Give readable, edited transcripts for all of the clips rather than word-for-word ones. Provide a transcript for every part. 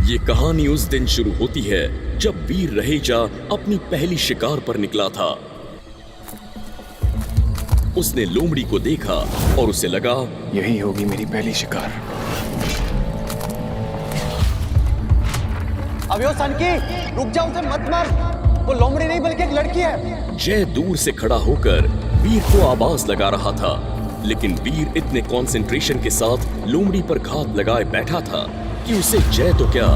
ये कहानी उस दिन शुरू होती है जब वीर रहेजा अपनी पहली शिकार पर निकला था। उसने लोमड़ी को देखा और उसे लगा यही होगी मेरी पहली शिकार। अबे ओ सनकी, रुक जा, उसे मत मार। वो लोमड़ी नहीं बल्कि एक लड़की है। जय दूर से खड़ा होकर वीर को आवाज लगा रहा था, लेकिन वीर इतने कंसंट्रेशन के साथ लोमड़ी पर घात लगाए बैठा था कि उसे जय तो क्या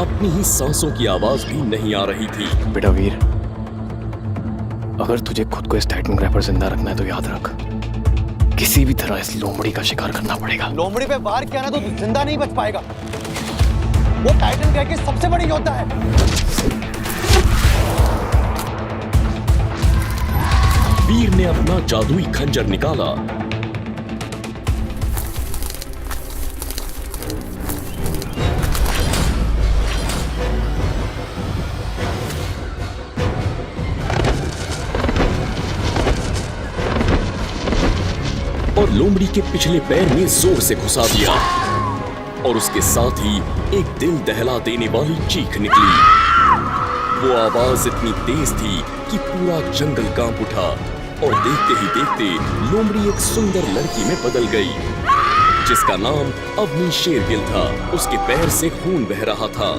अपनी ही सांसों की आवाज भी नहीं आ रही थी। बेटा वीर, अगर तुझे खुद को इस टाइटन ग्रैपर जिंदा रखना है तो याद रख, किसी भी तरह इस लोमड़ी का शिकार करना पड़ेगा। लोमड़ी पे वार किया ना तो तू जिंदा नहीं बच पाएगा। वो टाइटन ग्रह की सबसे बड़ी योद्धा है। वीर ने अपना जादुई खंजर निकाला और लोमड़ी के पिछले पैर में जोर से घुसा दिया और उसके साथ ही एक दिल दहला देने वाली चीख निकली। वो आवाज इतनी तेज थी कि पूरा जंगल कांप उठा और देखते ही देखते लोमड़ी एक सुंदर लड़की में बदल गई जिसका नाम अवनी शेरगिल था। उसके पैर से खून बह रहा था।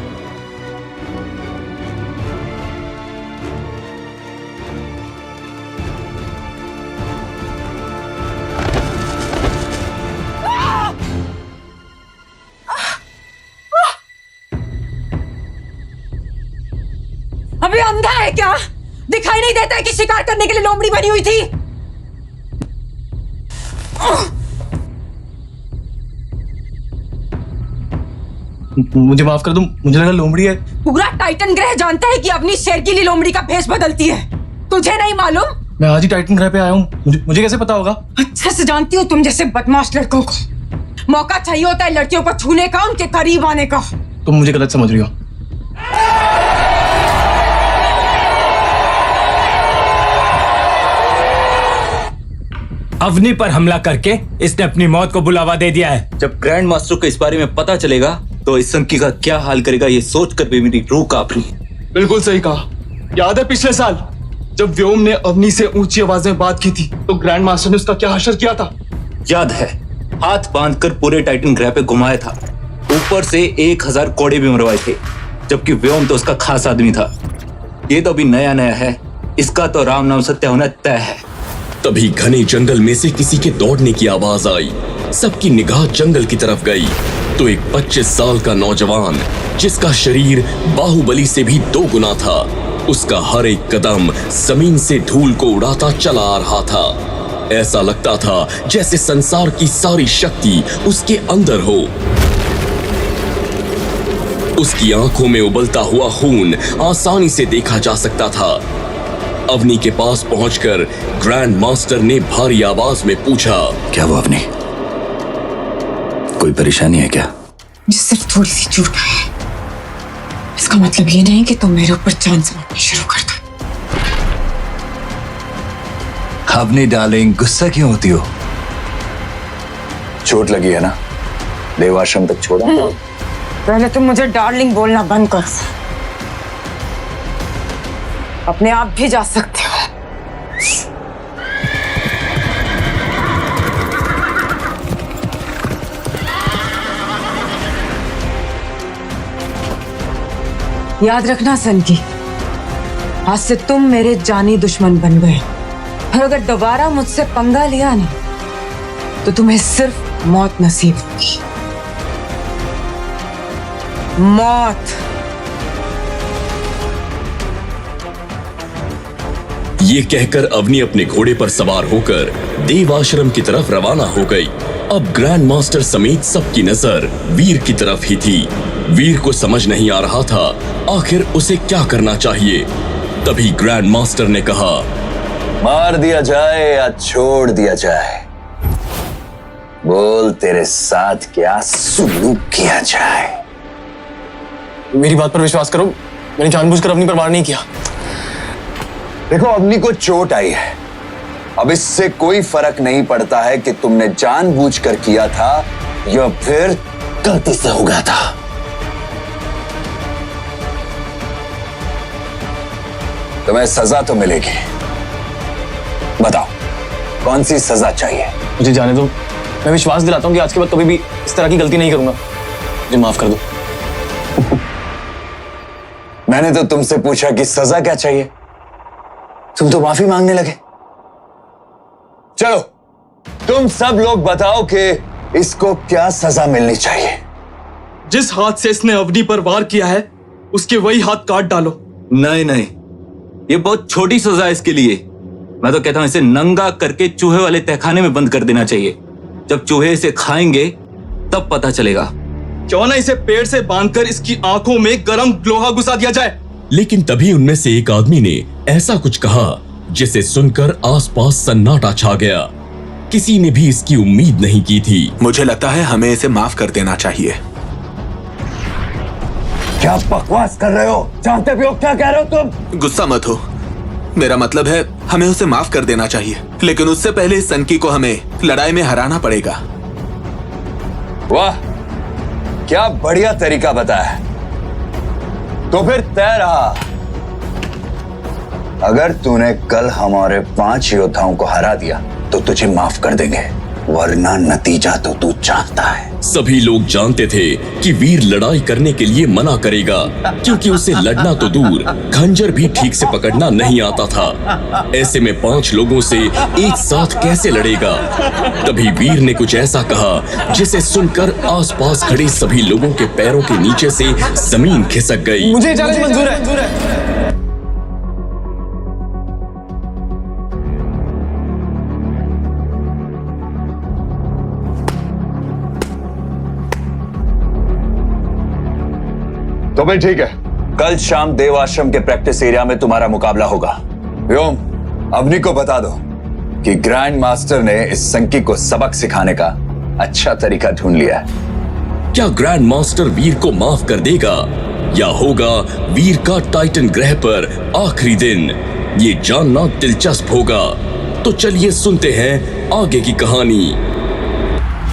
अभी अंधा है क्या? दिखाई नहीं देता है कि शिकार करने के लिए लोमड़ी बनी हुई थी? मुझे माफ कर दो, मुझे लगा लोमड़ी है। पूरा टाइटन ग्रह जानता है कि अपनी शेर के लिए लोमड़ी का भेष बदलती है। तुझे नहीं मालूम? मैं आज ही टाइटन ग्रह पे आया हूँ, मुझे कैसे पता होगा? अच्छे से जानती हूँ तुम जैसे बदमाश लड़कों को मौका चाहिए होता है लड़कियों को छूने का, उनके करीब आने का। तुम मुझे गलत समझ रही हो। अवनी पर हमला करके इसने अपनी मौत को बुलावा दे दिया है। जब ग्रैंड मास्टर को इस बारे में पता चलेगा तो इस सनकी का क्या हाल करेगा, ये सोचकर भी मेरी रूह कांप रही है। बिल्कुल सही कहा। याद है पिछले साल जब व्योम ने अवनी से ऊंची आवाज में बात की थी तो ग्रैंड मास्टर ने उसका क्या हशर किया था? याद है, हाथ बांधकर पूरे टाइटन ग्रह पे घुमाया था। ऊपर से 1000 कोड़े भी मरवाए थे, जबकि व्योम तो उसका खास आदमी था। ये तो अभी नया नया है, इसका तो राम नाम सत्य होना तय है। तभी घने जंगल में से किसी के दौड़ने की आवाज आई। सबकी निगाह जंगल की तरफ गई तो एक 25 साल का नौजवान जिसका शरीर बाहुबली से भी 2 गुना था, उसका हर एक कदम जमीन से धूल को उड़ाता चला आ रहा था। ऐसा लगता था जैसे संसार की सारी शक्ति उसके अंदर हो। उसकी आंखों में उबलता हुआ खून आसानी से देखा जा सकता था। अवनी के पास पहुंचकर ग्रैंड मास्टर ने भारी आवाज में पूछा, क्या वो अवनी? कोई परेशानी है क्या? मुझे सिर्फ थोड़ी सी चोट है। इसका मतलब ये नहीं कि तुम मेरे ऊपर जान से मारना शुरू कर दो। अवनी डार्लिंग, गुस्सा क्यों होती हो? चोट लगी है ना, देवाश्रम तक छोड़ा। पहले तुम मुझे डार्लिंग बोलना बंद कर। अपने आप भी जा सकते हो। याद रखना सनकी, आज से तुम मेरे जानी दुश्मन बन गए और अगर दोबारा मुझसे पंगा लिया ना तो तुम्हें सिर्फ मौत नसीब होगी। मौत। ये कहकर अवनी अपने घोड़े पर सवार होकर देव आश्रम की तरफ रवाना हो गई। अब ग्रैंड मास्टर समेत सबकी नजर वीर की तरफ ही थी। वीर को समझ नहीं आ रहा था आखिर उसे क्या करना चाहिए। तभी ग्रैंड मास्टर ने कहा, मार दिया जाए या छोड़ दिया जाए, बोल तेरे साथ क्या सुलूक किया जाए। मेरी बात पर विश्वास करो, मैंने जानबूझकर अवनी पर वार नहीं किया। देखो, अवनी को चोट आई है, अब इससे कोई फर्क नहीं पड़ता है कि तुमने जानबूझकर किया था या फिर गलती से हो गया था। तुम्हें सजा तो मिलेगी। बताओ कौन सी सजा चाहिए? मुझे जाने दो। मैं विश्वास दिलाता हूँ कि आज के बाद कभी भी इस तरह की गलती नहीं करूंगा। मुझे माफ कर दो। मैंने तो तुमसे पूछा कि सजा क्या चाहिए, तुम तो माफी मांगने लगे। चलो तुम सब लोग बताओ कि इसको क्या सजा मिलनी चाहिए। जिस हाथ से इसने अवनी पर वार किया है उसके वही हाथ काट डालो। नहीं नहीं, ये बहुत छोटी सजा है इसके लिए। मैं तो कहता हूं इसे नंगा करके चूहे वाले तहखाने में बंद कर देना चाहिए। जब चूहे इसे खाएंगे तब पता चलेगा। क्यों ना इसे पेड़ से बांधकर इसकी आंखों में गरम लोहा घुसा दिया जाए। लेकिन तभी उनमें से एक आदमी ने ऐसा कुछ कहा जिसे सुनकर आसपास सन्नाटा छा गया। किसी ने भी इसकी उम्मीद नहीं की थी। मुझे लगता है हमें इसे माफ कर देना चाहिए। क्या बकवास कर रहे हो? जानते भी हो क्या कह रहे हो तुम? गुस्सा मत हो, मेरा मतलब है हमें उसे माफ कर देना चाहिए, लेकिन उससे पहले इस सनकी को हमें लड़ाई में हराना पड़ेगा। वाह, क्या बढ़िया तरीका बताया। तो फिर तय रहा, अगर तूने कल हमारे 5 योद्धाओं को हरा दिया तो तुझे माफ कर देंगे, वरना नतीजा तो तू जानता है। सभी लोग जानते थे कि वीर लड़ाई करने के लिए मना करेगा, क्योंकि उसे लड़ना तो दूर खंजर भी ठीक से पकड़ना नहीं आता था। ऐसे में 5 लोगों से एक साथ कैसे लड़ेगा? तभी वीर ने कुछ ऐसा कहा जिसे सुनकर आसपास खड़े सभी लोगों के पैरों के नीचे से जमीन खिसक गई। मुझे इजाजत मंजूर है। तो भाई ठीक है, कल शाम देव आश्रम के प्रैक्टिस एरिया में तुम्हारा मुकाबला होगा। व्योम, अवनी को बता दो कि ग्रैंड मास्टर ने इस संकी को सबक सिखाने का अच्छा तरीका ढूंढ लिया है। क्या ग्रैंड मास्टर वीर को माफ कर देगा या होगा वीर का टाइटन ग्रह पर आखिरी दिन? ये जानना दिलचस्प होगा। तो चलिए सुनते हैं आगे की कहानी।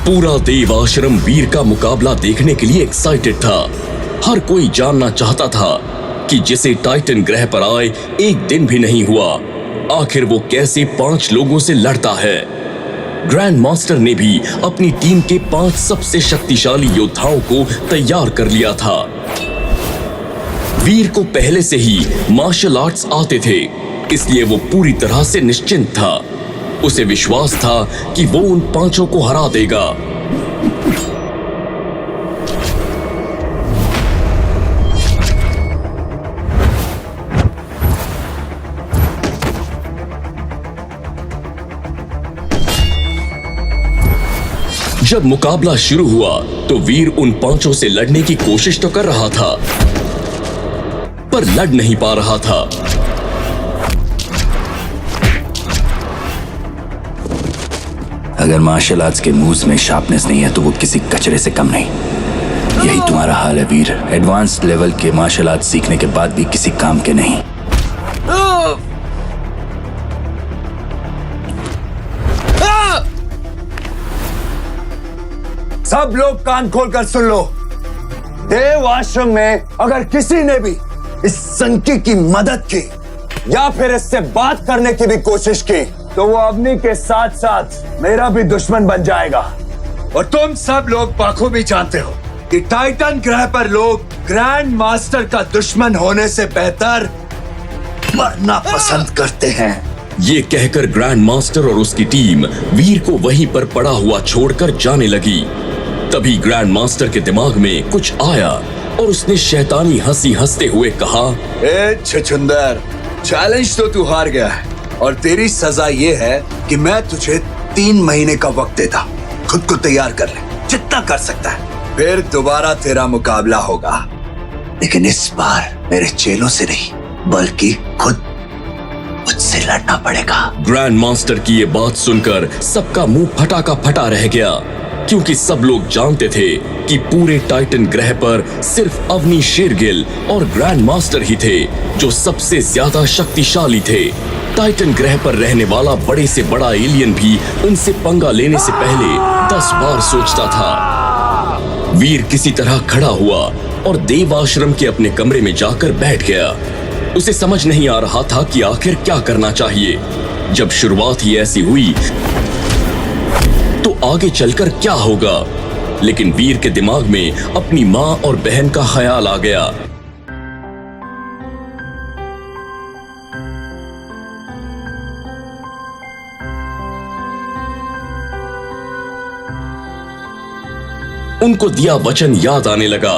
पूरा देव आश्रम वीर का मुकाबला देखने के लिए एक्साइटेड था। हर कोई जानना चाहता था कि जिसे टाइटन ग्रह पर आए एक दिन भी नहीं हुआ, आखिर वो कैसे 5 लोगों से लड़ता है। ग्रैंड मास्टर ने भी अपनी टीम के 5 सबसे शक्तिशाली योद्धाओं को तैयार कर लिया था। वीर को पहले से ही मार्शल आर्ट्स आते थे, इसलिए वो पूरी तरह से निश्चिंत था। उसे विश्वास था कि वो उन 5 को हरा देगा। जब मुकाबला शुरू हुआ तो वीर उन 5 से लड़ने की कोशिश तो कर रहा था, पर लड़ नहीं पा रहा था। अगर मार्शल आर्ट्स के मूव्स में शार्पनेस नहीं है तो वो किसी कचरे से कम नहीं। यही तुम्हारा हाल है वीर। एडवांस लेवल के मार्शल आर्ट्स सीखने के बाद भी किसी काम के नहीं। सब लोग कान खोलकर सुन लो। देव आश्रम में अगर किसी ने भी इस संकी की मदद की या फिर इससे बात करने की भी कोशिश की तो वो अवनी के साथ साथ मेरा भी दुश्मन बन जाएगा। और तुम सब लोग बखूबी जानते हो कि टाइटन ग्रह पर लोग ग्रैंड मास्टर का दुश्मन होने से बेहतर मरना पसंद करते हैं। ये कहकर ग्रैंड मास्टर और उसकी टीम वीर को वहीं पर पड़ा हुआ छोड़कर जाने लगी। तभी ग्रैंड मास्टर के दिमाग में कुछ आया और उसने शैतानी हंसी हंसते हुए कहा, ए छछुंदर, चैलेंज तो तू हार गया है और तेरी सजा ये है कि मैं तुझे 3 महीने का वक्त देता। खुद को तैयार कर ले, जितना कर सकता है, फिर दोबारा तेरा मुकाबला होगा। लेकिन इस बार मेरे चेलों से नहीं बल्कि खुद मुझसे लड़ना पड़ेगा। ग्रैंड मास्टर की ये बात सुनकर सबका मुंह फटा का फटा रह गया, क्योंकि सब लोग जानते थे कि पूरे टाइटन ग्रह पर सिर्फ अवनी शेरगिल और ग्रैंड मास्टर ही थे जो सबसे ज्यादा शक्तिशाली थे। टाइटन ग्रह पर रहने वाला बड़े से बड़ा एलियन भी उनसे पंगा लेने से पहले 10 बार सोचता था। वीर किसी तरह खड़ा हुआ और देव आश्रम के अपने कमरे में जाकर बैठ गया। उसे समझ नहीं आ रहा था कि आखिर क्या करना चाहिए। जब शुरुआत ही ऐसी हुई तो आगे चलकर क्या होगा। लेकिन वीर के दिमाग में अपनी मां और बहन का ख्याल आ गया। उनको दिया वचन याद आने लगा,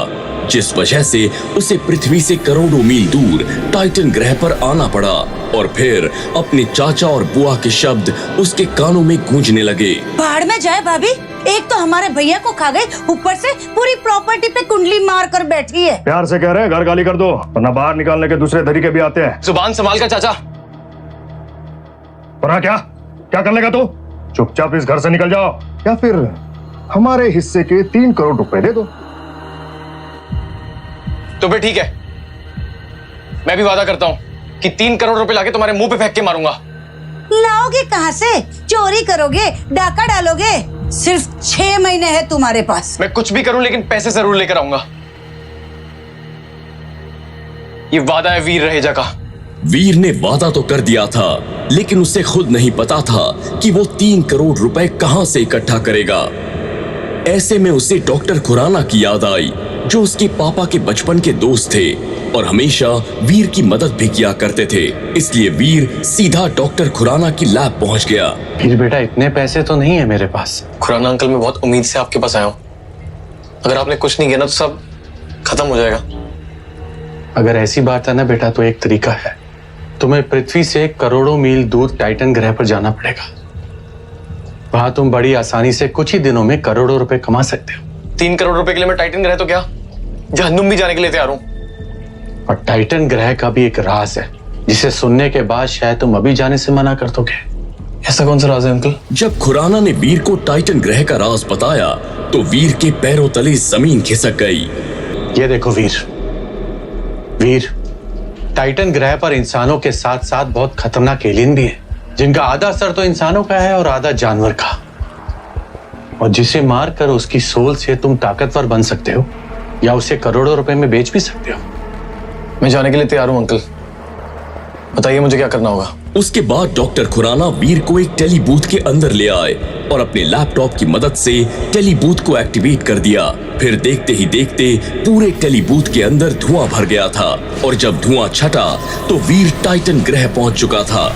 जिस वजह से उसे पृथ्वी से करोड़ों मील दूर टाइटन ग्रह पर आना पड़ा। और फिर अपने चाचा और बुआ के शब्द उसके कानों में गूंजने लगे। पहाड़ में जाए भाभी, एक तो हमारे भैया को खा गई, ऊपर से पूरी प्रॉपर्टी पे कुंडली मार कर बैठी है। प्यार से कह रहे हैं घर गाली कर दो, वरना बाहर निकालने के दूसरे तरीके भी आते हैं। जुबान संभाल कर चाचा। वरना क्या क्या कर लेगा तू? चुपचाप इस घर से निकल जाओ, या फिर हमारे हिस्से के 3 करोड़ रुपए दे दो। तो फिर ठीक है, मैं भी वादा करता हूँ कि 3 करोड़ रुपए लाके तुम्हारे मुंह पे फेंक के मारूंगा। लाओगे कहाँ से? चोरी करोगे, डाका डालोगे? सिर्फ 6 महीने है तुम्हारे पास। मैं कुछ भी करूं लेकिन पैसे जरूर लेकर आऊंगा। ये वादा है वीर रहेजा का। वीर ने वादा तो कर दिया था, लेकिन उसे खुद नहीं पता था कि वो 3 करोड़ रुपए कहां से इकट्ठा करेगा। ऐसे में उसे डॉक्टर खुराना की याद आई, जो उसके पापा के बचपन के दोस्त थे और हमेशा वीर की मदद भी किया करते थे। इसलिए वीर सीधा डॉक्टर खुराना की लैब पहुंच गया। फिर बेटा, इतने पैसे तो नहीं है मेरे पास। खुराना अंकल, मैं बहुत उम्मीद से आपके पास आया हूं। अगर आपने कुछ नहीं किया ना तो सब खत्म हो जाएगा। अगर ऐसी बात है ना बेटा, तो एक तरीका है। तुम्हें पृथ्वी से करोड़ों मील दूर टाइटन ग्रह पर जाना पड़ेगा। वहां तुम बड़ी आसानी से कुछ ही दिनों में करोड़ों रुपए कमा सकते हो। 3 करोड़ रुपए के लिए मैं टाइटन ग्रह तो क्या, जहन्नुम भी जाने के लिए तैयार हूं। और टाइटन ग्रह का भी एक राज है, जिसे सुनने के बाद शायद तुम अभी जाने से मना कर दोगे। ऐसा कौन सा राज है अंकल? जब खुराना ने वीर को टाइटन ग्रह का राज बताया तो वीर के पैरों तले जमीन खिसक गई। ये देखो वीर, टाइटन ग्रह पर इंसानों के साथ साथ बहुत खतरनाक एलियन भी है, जिनका आधा सर तो इंसानों का है और आधा जानवर का, और जिसे मारकर उसकी सोल से तुम ताकतवर बन सकते हो या उसे करोड़ों रुपए में बेच भी सकते हो। मैं जाने के लिए तैयार हूं अंकल, बताइए मुझे क्या करना होगा। उसके बाद डॉक्टर खुराना वीर को एक टेलीबूथ के अंदर ले आए और अपने लैपटॉप की मदद से टेलीबूथ को एक्टिवेट कर दिया। फिर देखते ही देखते पूरे टेलीबूथ के अंदर धुआं भर गया था, और जब धुआं छटा तो वीर टाइटन ग्रह पहुंच चुका था।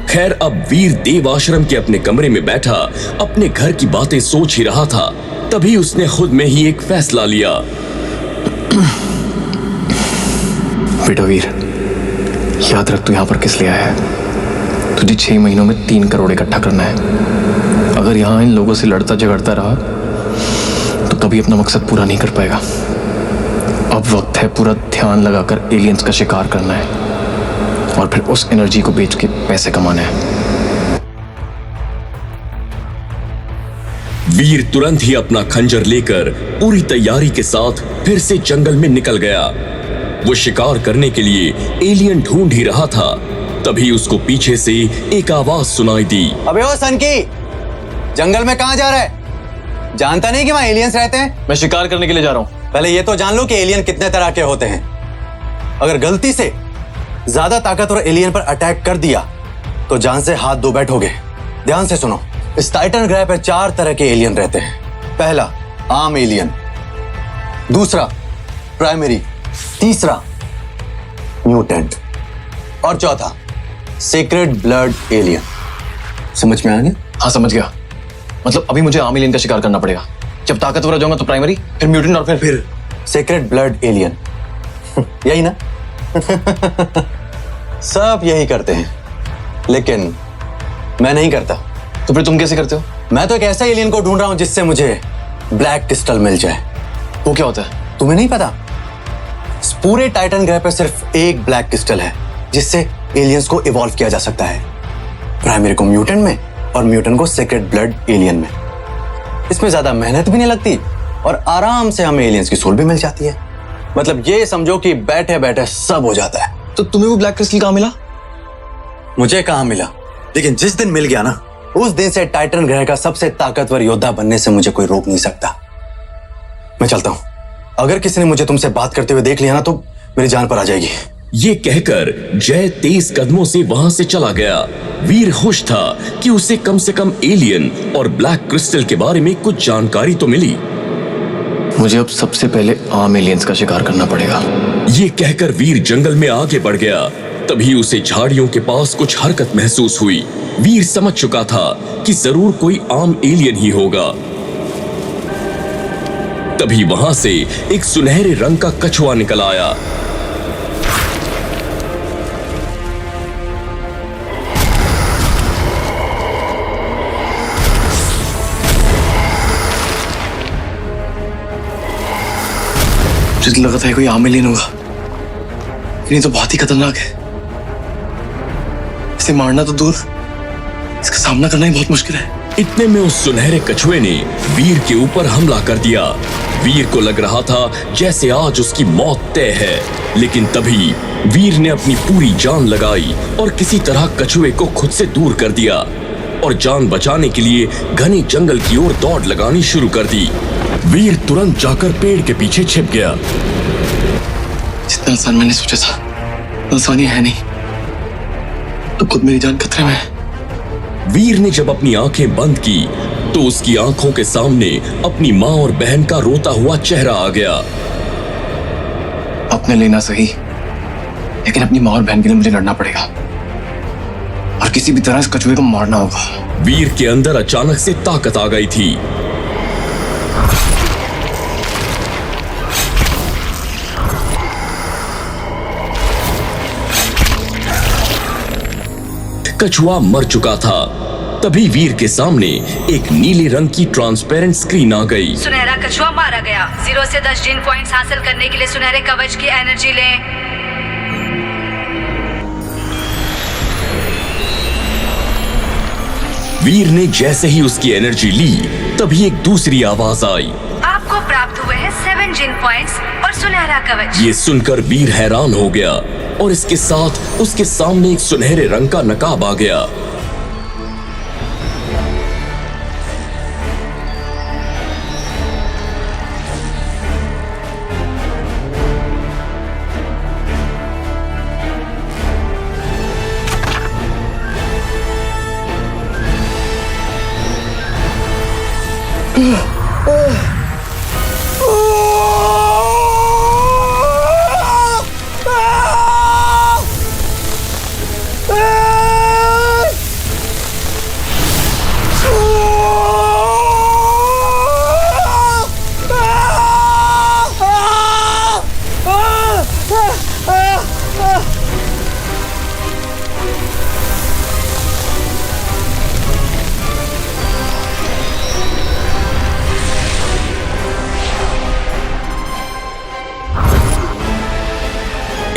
खैर, अब वीर देव आश्रम के अपने कमरे में बैठा अपने घर की बातें सोच ही रहा था। तभी उसने खुद में ही एक फैसला लिया। बेटा वीर, याद रख तू यहाँ पर किस लिए आया है। तुझे 6 महीनों में 3 करोड़ इकट्ठा करना है। अगर यहाँ इन लोगों से लड़ता झगड़ता रहा तो कभी अपना मकसद पूरा नहीं कर पाएगा। अब वक्त है पूरा ध्यान लगाकर एलियंस का शिकार करना है और फिर उस एनर्जी को बेच के पैसे कमाना है। वीर तुरंत ही अपना खंजर लेकर पूरी तैयारी के साथ फिर से जंगल में निकल गया। वो शिकार करने के लिए एलियन ढूंढ ही रहा था, तभी उसको पीछे से एक आवाज सुनाई दी। अबे ओ सनकी, जंगल में कहां जा रहा है? जानता नहीं कि वहां एलियंस रहते हैं? मैं शिकार करने के लिए जा रहा हूं। पहले ये तो जान लो कि एलियन कितने तरह के होते हैं। अगर गलती से ज्यादा ताकतवर एलियन पर अटैक कर दिया तो जान से हाथ धो बैठोगे। ध्यान से सुनो, इस टाइटन ग्रह पर 4 तरह के एलियन रहते हैं। पहला आम एलियन, दूसरा प्राइमरी, तीसरा म्यूटेंट और चौथा सीक्रेट ब्लड एलियन। समझ में आ गया? हाँ समझ गया। मतलब अभी मुझे आम एलियन का शिकार करना पड़ेगा। जब ताकतवर हो जाऊंगा तो प्राइमरी, फिर म्यूटेंट और फिर सीक्रेट ब्लड एलियन। यही ना? सब यही करते हैं, लेकिन मैं नहीं करता। तो फिर तुम कैसे करते हो? मैं तो एक ऐसा एलियन को ढूंढ रहा हूं जिससे मुझे ब्लैक क्रिस्टल मिल जाए। वो क्या होता है? तुम्हें नहीं पता? इस पूरे टाइटन ग्रह पर सिर्फ एक ब्लैक क्रिस्टल है जिससे एलियंस को इवॉल्व किया जा सकता है। प्राइमरी को म्यूटेंट में और म्यूटेंट को सीक्रेट ब्लड एलियन में। इसमें ज्यादा मेहनत भी नहीं लगती और आराम से हमें एलियंस की सोल भी मिल जाती है। मतलब ये समझो कि बैठे बैठे सब हो जाता है। तो तुम्हें वो ब्लैक क्रिस्टल कहाँ मिला? मुझे कहाँ मिला, लेकिन जिस दिन मिल गया ना, उस दिन से टाइटन ग्रह का सबसे ताकतवर योद्धा बनने से मुझे कोई रोक नहीं सकता। मैं चलता हूं। अगर किसी ने मुझे तुमसे बात करते हुए देख लिया ना तो मेरी जान पर आ जाएगी। ये कहकर जय तेज कदमों से वहां से चला गया। वीर खुश था कि उसे कम से कम एलियन और ब्लैक क्रिस्टल के बारे में कुछ जानकारी तो मिली। मुझे अब सबसे पहले आम एलियंस का शिकार करना पड़ेगा। ये कहकर वीर जंगल में आगे बढ़ गया। तभी उसे झाड़ियों के पास कुछ हरकत महसूस हुई। वीर समझ चुका था कि जरूर कोई आम एलियन ही होगा। तभी वहां से एक सुनहरे रंग का कछुआ निकल आया। मुझे तो लगा था कोई आम एलियन होगा, ये तो बहुत ही खतरनाक है। इसे मारना तो दूर, इसका सामना करना ही बहुत मुश्किल है। इतने में उस सुनहरे कछुए ने वीर के ऊपर हमला कर दिया। वीर को लग रहा था जैसे आज उसकी मौत तय है, लेकिन तभी वीर ने अपनी पूरी जान लगाई और किसी तरह कछुए को खुद से दूर कर दिया और जान बचाने के लिए घने जंगल की ओर दौड़ लगानी शुरू कर दी। वीर तुरंत जाकर पेड़ के पीछे छिप गया। जितना आसान मैंने सोचा था, आसानी है नहीं। तो खुद मेरी जान खतरे में है। वीर ने जब अपनी आंखें बंद की तो उसकी आंखों के सामने अपनी माँ और बहन का रोता हुआ चेहरा आ गया। अपने लेना सही, लेकिन अपनी माँ और बहन के लिए मुझे लड़ना पड़ेगा और किसी भी तरह इस कछुए को मारना होगा। वीर के अंदर अचानक से ताकत आ गई थी। कछुआ मर चुका था। तभी वीर के सामने एक नीले रंग की ट्रांसपेरेंट स्क्रीन आ गई। सुनहरा कछुआ मारा गया। 0 से 10 जीन पॉइंट्स हासिल करने के लिए सुनहरे कवच की एनर्जी लें। वीर ने जैसे ही उसकी एनर्जी ली, तभी एक दूसरी आवाज आई। आपको प्राप्त हुए हैं 7 जीन पॉइंट्स और सुनहरा कवच। ये सुनकर वीर हैरान हो गया और इसके साथ उसके सामने एक सुनहरे रंग का नकाब आ गया।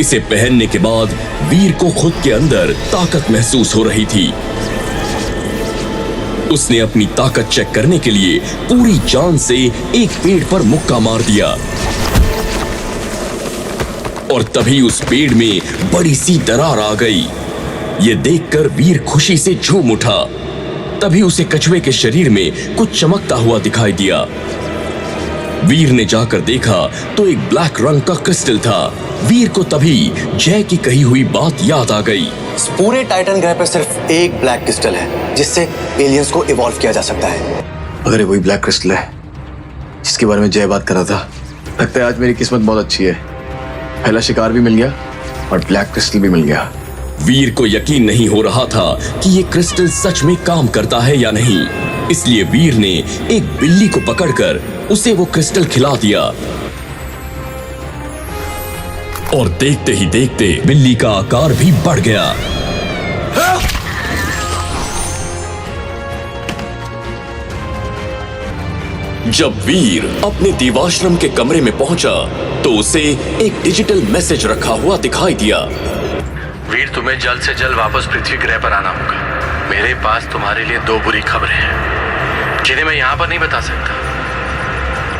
इसे पहनने के बाद वीर को खुद के अंदर ताकत महसूस हो रही थी। उसने अपनी ताकत चेक करने के लिए पूरी जान से एक पेड़ पर मुक्का मार दिया और तभी उस पेड़ में बड़ी सी दरार आ गई। ये देखकर वीर खुशी से झूम उठा। तभी उसे कछुए के शरीर में कुछ चमकता हुआ दिखाई दिया। वीर ने जाकर देखा तो एक ब्लैक रंग का क्रिस्टल था। वीर को तभी जय की कही हुई बात याद आ गई। इस पूरे टाइटन ग्रह पर सिर्फ एक ब्लैक क्रिस्टल है जिससे एलियंस को इवॉल्व किया जा सकता है। अगर ये वही ब्लैक क्रिस्टल है जिसके बारे में जय बात कर रहा था, लगता है आज मेरी किस्मत बहुत अच्छी है। पहला शिकार भी मिल गया और ब्लैक क्रिस्टल भी मिल गया। वीर को यकीन नहीं हो रहा था कि ये क्रिस्टल सच में काम करता है या नहीं, इसलिए वीर ने एक बिल्ली को पकड़कर उसे वो क्रिस्टल खिला दिया और देखते ही देखते बिल्ली का आकार भी बढ़ गया। जब वीर अपने देवाश्रम के कमरे में पहुंचा तो उसे एक डिजिटल मैसेज रखा हुआ दिखाई दिया। वीर, तुम्हें जल्द से जल्द वापस पृथ्वी ग्रह पर आना होगा। मेरे पास तुम्हारे लिए 2 बुरी खबरें हैं जिन्हें मैं यहाँ पर नहीं बता सकता,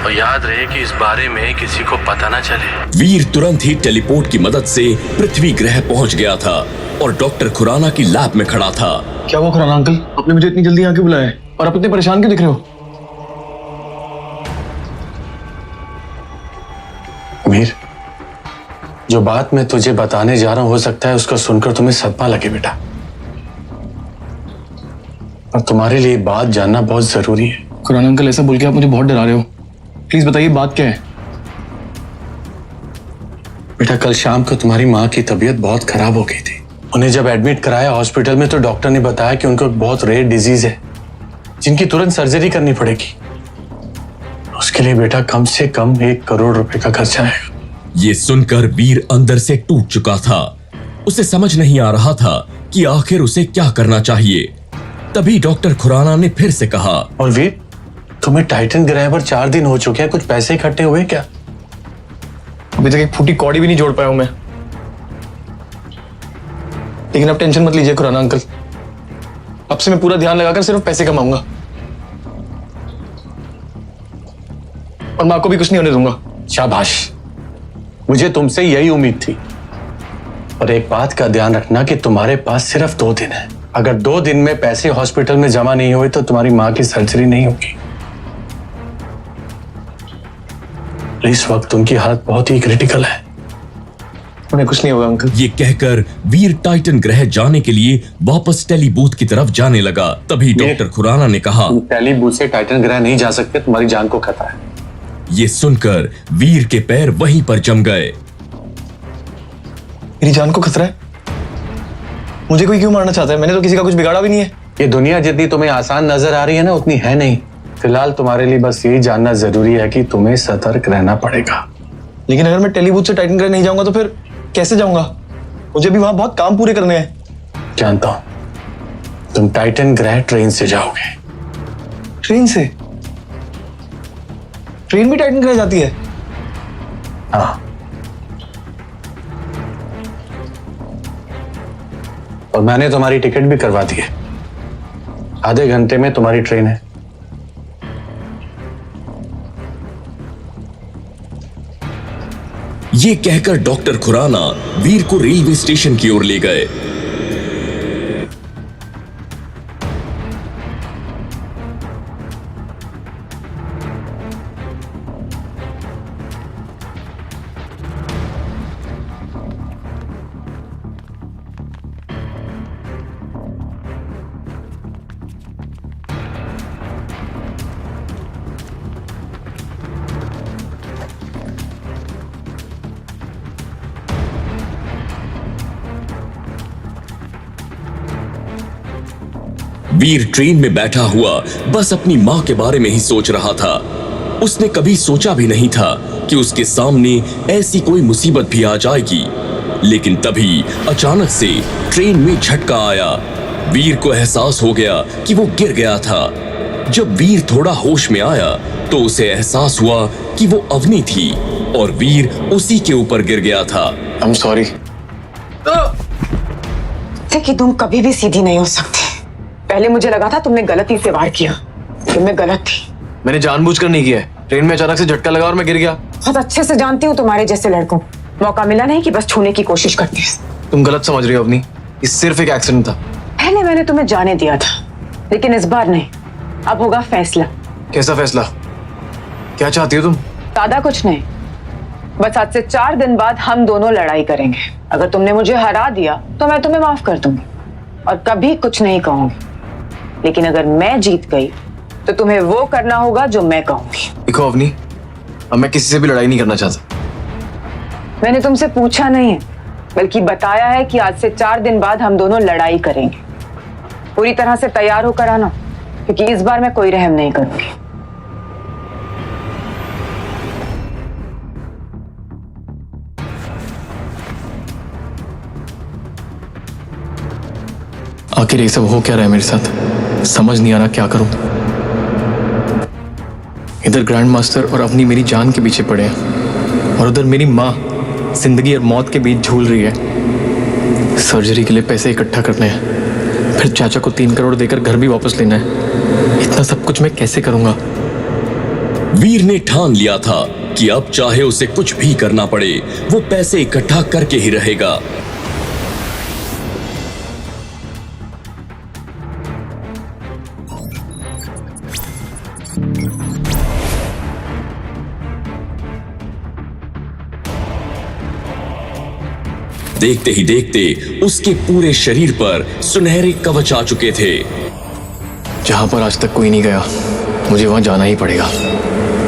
और याद रहे कि इस बारे में किसी को पता ना चले। वीर तुरंत ही टेलीपोर्ट की मदद से पृथ्वी ग्रह पहुंच गया था और डॉक्टर खुराना की लैब में खड़ा था। क्या हुआ खुराना अंकल, आपने मुझे इतनी जल्दी यहाँ क्यों बुलाया और आप इतने परेशान क्यों दिख रहे हो? वीर, जो बात मैं तुझे बताने जा रहा हूं, हो सकता है उसको सुनकर तुम्हें सदमा लगे बेटा, और तुम्हारे लिए बात जानना बहुत जरूरी है। खुराना अंकल, ऐसा बोल के आप मुझे बहुत डरा रहे हो। प्लीज बताइए बात क्या है। बेटा, कल शाम को तुम्हारी माँ की तबीयत बहुत खराब हो गई थी। उन्हें जब एडमिट कराया हॉस्पिटल में तो डॉक्टर ने बताया कि उनको एक बहुत रेयर डिजीज है जिनकी तुरंत सर्जरी करनी पड़ेगी। उसके लिए बेटा कम से कम 1 करोड़ रुपए का खर्चा आएगा। ये सुनकर वीर अंदर से टूट चुका था। उसे समझ नहीं आ रहा था कि आखिर उसे क्या करना चाहिए। तभी डॉक्टर खुराना ने फिर से कहा, और वीर, तुम्हें टाइटन ग्रह पर 4 दिन हो चुके हैं, कुछ पैसे इकट्ठे हुए क्या? अभी तक एक फूटी कौड़ी भी नहीं जोड़ पाया हूं मैं। लेकिन अब टेंशन मत लीजिए खुराना अंकल, अब से मैं पूरा ध्यान लगाकर सिर्फ पैसे कमाऊंगा और मां को भी कुछ नहीं होने दूंगा। शाबाश, मुझे तुमसे यही उम्मीद थी। और एक बात का ध्यान रखना कि तुम्हारे पास सिर्फ 2 दिन है। अगर 2 दिन में पैसे हॉस्पिटल में जमा नहीं हुए तो तुम्हारी मां की सर्जरी नहीं होगी। इस वक्त उनकी हालत बहुत ही क्रिटिकल है। उन्हें कुछ नहीं होगा अंकल। ये कहकर वीर टाइटन ग्रह जाने के लिए वापस टेली बूथ की तरफ जाने लगा। तभी डॉक्टर खुराना ने कहा, तुम टेली बूथ से टाइटन ग्रह नहीं जा सकते, तुम्हारी जान को खतरा है। ये सुनकर वीर के पैर वहीं पर जम गए। मेरी जान को खतरा है? मुझे कोई क्यों मारना चाहता है? मैंने तो किसी का कुछ बिगाड़ा भी नहीं है। ये दुनिया जितनी तुम्हें आसान नजर आ रही है ना, उतनी है नहीं। फिलहाल तुम्हारे लिए बस यही जानना जरूरी है कि तुम्हें सतर्क रहना पड़ेगा। लेकिन अगर मैं टेली बूथ से टाइटन ग्रह नहीं जाऊंगा तो फिर कैसे जाऊंगा? मुझे भी वहां बहुत काम पूरे करने हैं। जानता हूं, तुम टाइटन ग्रह ट्रेन से जाओगे। ट्रेन से? ट्रेन भी टाइटन ग्रह जाती है? हाँ, और मैंने तुम्हारी टिकट भी करवा दी है। आधे घंटे में तुम्हारी ट्रेन है। ये कहकर डॉक्टर खुराना वीर को रेलवे स्टेशन की ओर ले गए। वीर ट्रेन में बैठा हुआ बस अपनी मां के बारे में ही सोच रहा था। उसने कभी सोचा भी नहीं था कि उसके सामने ऐसी कोई मुसीबत भी आ जाएगी। लेकिन तभी अचानक से ट्रेन में झटका आया। वीर को एहसास हो गया कि वो गिर गया था। जब वीर थोड़ा होश में आया तो उसे एहसास हुआ कि वो अवनी थी और वीर उसी के ऊपर गिर गया था। I am sorry. कि तुम कभी भी सीधी नहीं हो सकती। पहले मुझे लगा था तुमने गलती से वार किया, तुमने गलत थी। मैंने जानबूझकर नहीं किया है। ट्रेन में अचानक से झटका लगा और मैं गिर गया। बहुत अच्छे से जानती हूँ तुम्हारे जैसे लड़कों मौका मिला नहीं कि बस छूने की कोशिश करते हैं। तुम गलत समझ रही हो अवनी, ये सिर्फ एक एक्सीडेंट था। पहले मैंने तुम्हें जाने दिया था, लेकिन इस बार नहीं। अब होगा फैसला। कैसा फैसला? क्या चाहती हो तुम? ज्यादा कुछ नहीं, बस आज से 4 दिन बाद हम दोनों लड़ाई करेंगे। अगर तुमने मुझे हरा दिया तो मैं तुम्हें माफ कर दूंगी और कभी कुछ नहीं कहूंगी। लेकिन अगर मैं जीत गई तो तुम्हें वो करना होगा जो मैं कहूंगी। देखो अवनी, अब मैं किसी से भी लड़ाई नहीं करना चाहता। मैंने तुमसे पूछा नहीं है, बल्कि बताया है कि आज से 4 दिन बाद हम दोनों लड़ाई करेंगे। पूरी तरह से तैयार होकर आना, क्योंकि इस बार मैं कोई रहम नहीं करूंगी। आखिर ये सब हो क्या रहा है मेरे साथ? समझ नहीं आ रहा क्या करूं। इधर ग्रैंड मास्टर और अवनी मेरी जान के पीछे पड़े हैं और उधर मेरी माँ जिंदगी और मौत के बीच झूल रही है। सर्जरी के लिए पैसे इकट्ठा करने हैं, फिर चाचा को 3 करोड़ देकर घर भी वापस लेना है। इतना सब कुछ मैं कैसे करूंगा? वीर ने ठान लिया था कि अब चाहे उसे कुछ भी करना पड़े, वो पैसे इकट्ठा करके ही रहेगा। देखते ही देखते उसके पूरे शरीर पर सुनहरे कवच आ चुके थे। जहां पर आज तक कोई नहीं गया, मुझे वहां जाना ही पड़ेगा।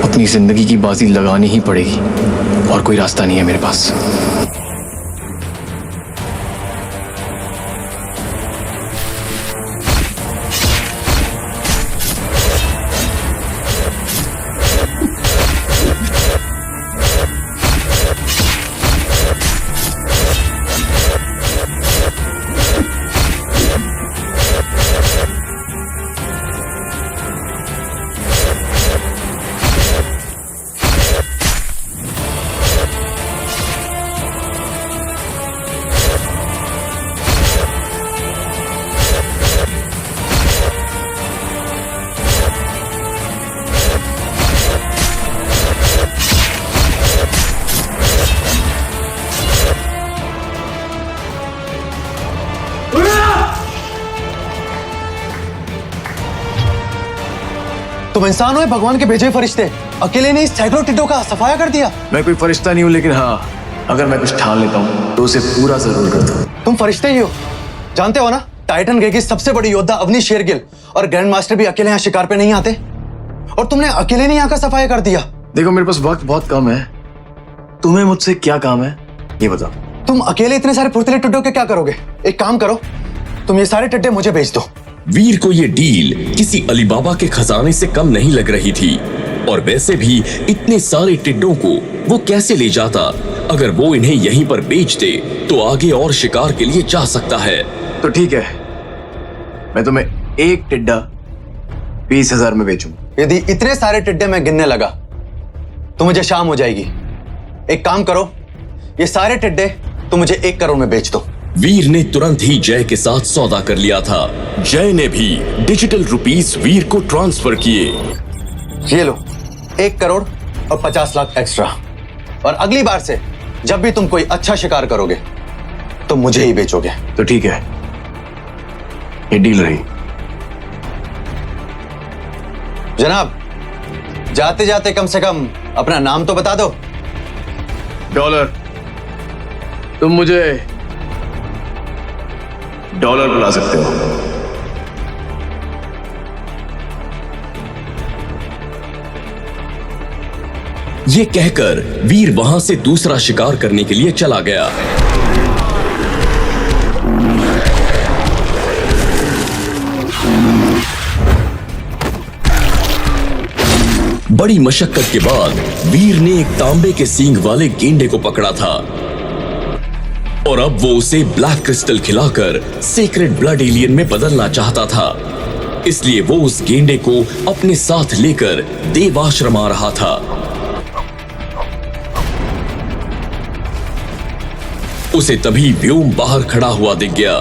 अपनी जिंदगी की बाजी लगानी ही पड़ेगी और कोई रास्ता नहीं है मेरे पास। तुम इंसान हो या भगवान के भेजे फरिश्ते? अकेले ने इस सैकड़ों टिड्डों का सफाया कर दिया। मैं कोई फरिश्ता नहीं हूं, लेकिन हाँ, अगर मैं कुछ ठान लेता हूं तो उसे पूरा जरूर करता हूं। तुम फरिश्ते ही हो। जानते हो ना, टाइटन ग्रे की सबसे बड़ी योद्धा अवनी शेरगिल और ग्रैंड मास्टर भी अकेले यहाँ शिकार पे नहीं आते, और तुमने अकेले नहीं यहाँ का सफाया कर दिया। देखो, मेरे पास वक्त बहुत कम है। तुम्हें मुझसे क्या काम है ये बताओ। तुम अकेले इतने सारे फुर्तीले टिड्डों के क्या करोगे? एक काम करो, तुम ये सारे टिड्डे मुझे बेच दो। वीर को ये डील किसी अलीबाबा के खजाने से कम नहीं लग रही थी, और वैसे भी इतने सारे टिड्डों को वो कैसे ले जाता? अगर वो इन्हें यहीं पर बेच दे तो आगे और शिकार के लिए जा सकता है। तो ठीक है, मैं तुम्हें एक टिड्डा 20,000 में बेचूंगा। यदि इतने सारे टिड्डे मैं गिनने लगा तो मुझे शाम हो जाएगी। एक काम करो, ये सारे टिड्डे तो मुझे 1 करोड़ में बेच दो। वीर ने तुरंत ही जय के साथ सौदा कर लिया था। जय ने भी डिजिटल रुपीस वीर को ट्रांसफर किए। ये लो, 1 करोड़ और 50 लाख एक्स्ट्रा। और अगली बार से जब भी तुम कोई अच्छा शिकार करोगे तो मुझे ही बेचोगे। तो ठीक है, ये डील रही। जनाब, जाते जाते कम से कम अपना नाम तो बता दो। डॉलर। तुम मुझे डॉलर बुला सकते हो। ये कहकर वीर वहां से दूसरा शिकार करने के लिए चला गया। बड़ी मशक्कत के बाद वीर ने एक तांबे के सींग वाले गेंडे को पकड़ा था, और अब वो उसे ब्लैक क्रिस्टल खिलाकर सीक्रेट ब्लड एलियन में बदलना चाहता था। इसलिए वो उस गेंडे को अपने साथ लेकर देवाश्रम आ रहा था। उसे तभी व्योम बाहर खड़ा हुआ दिख गया।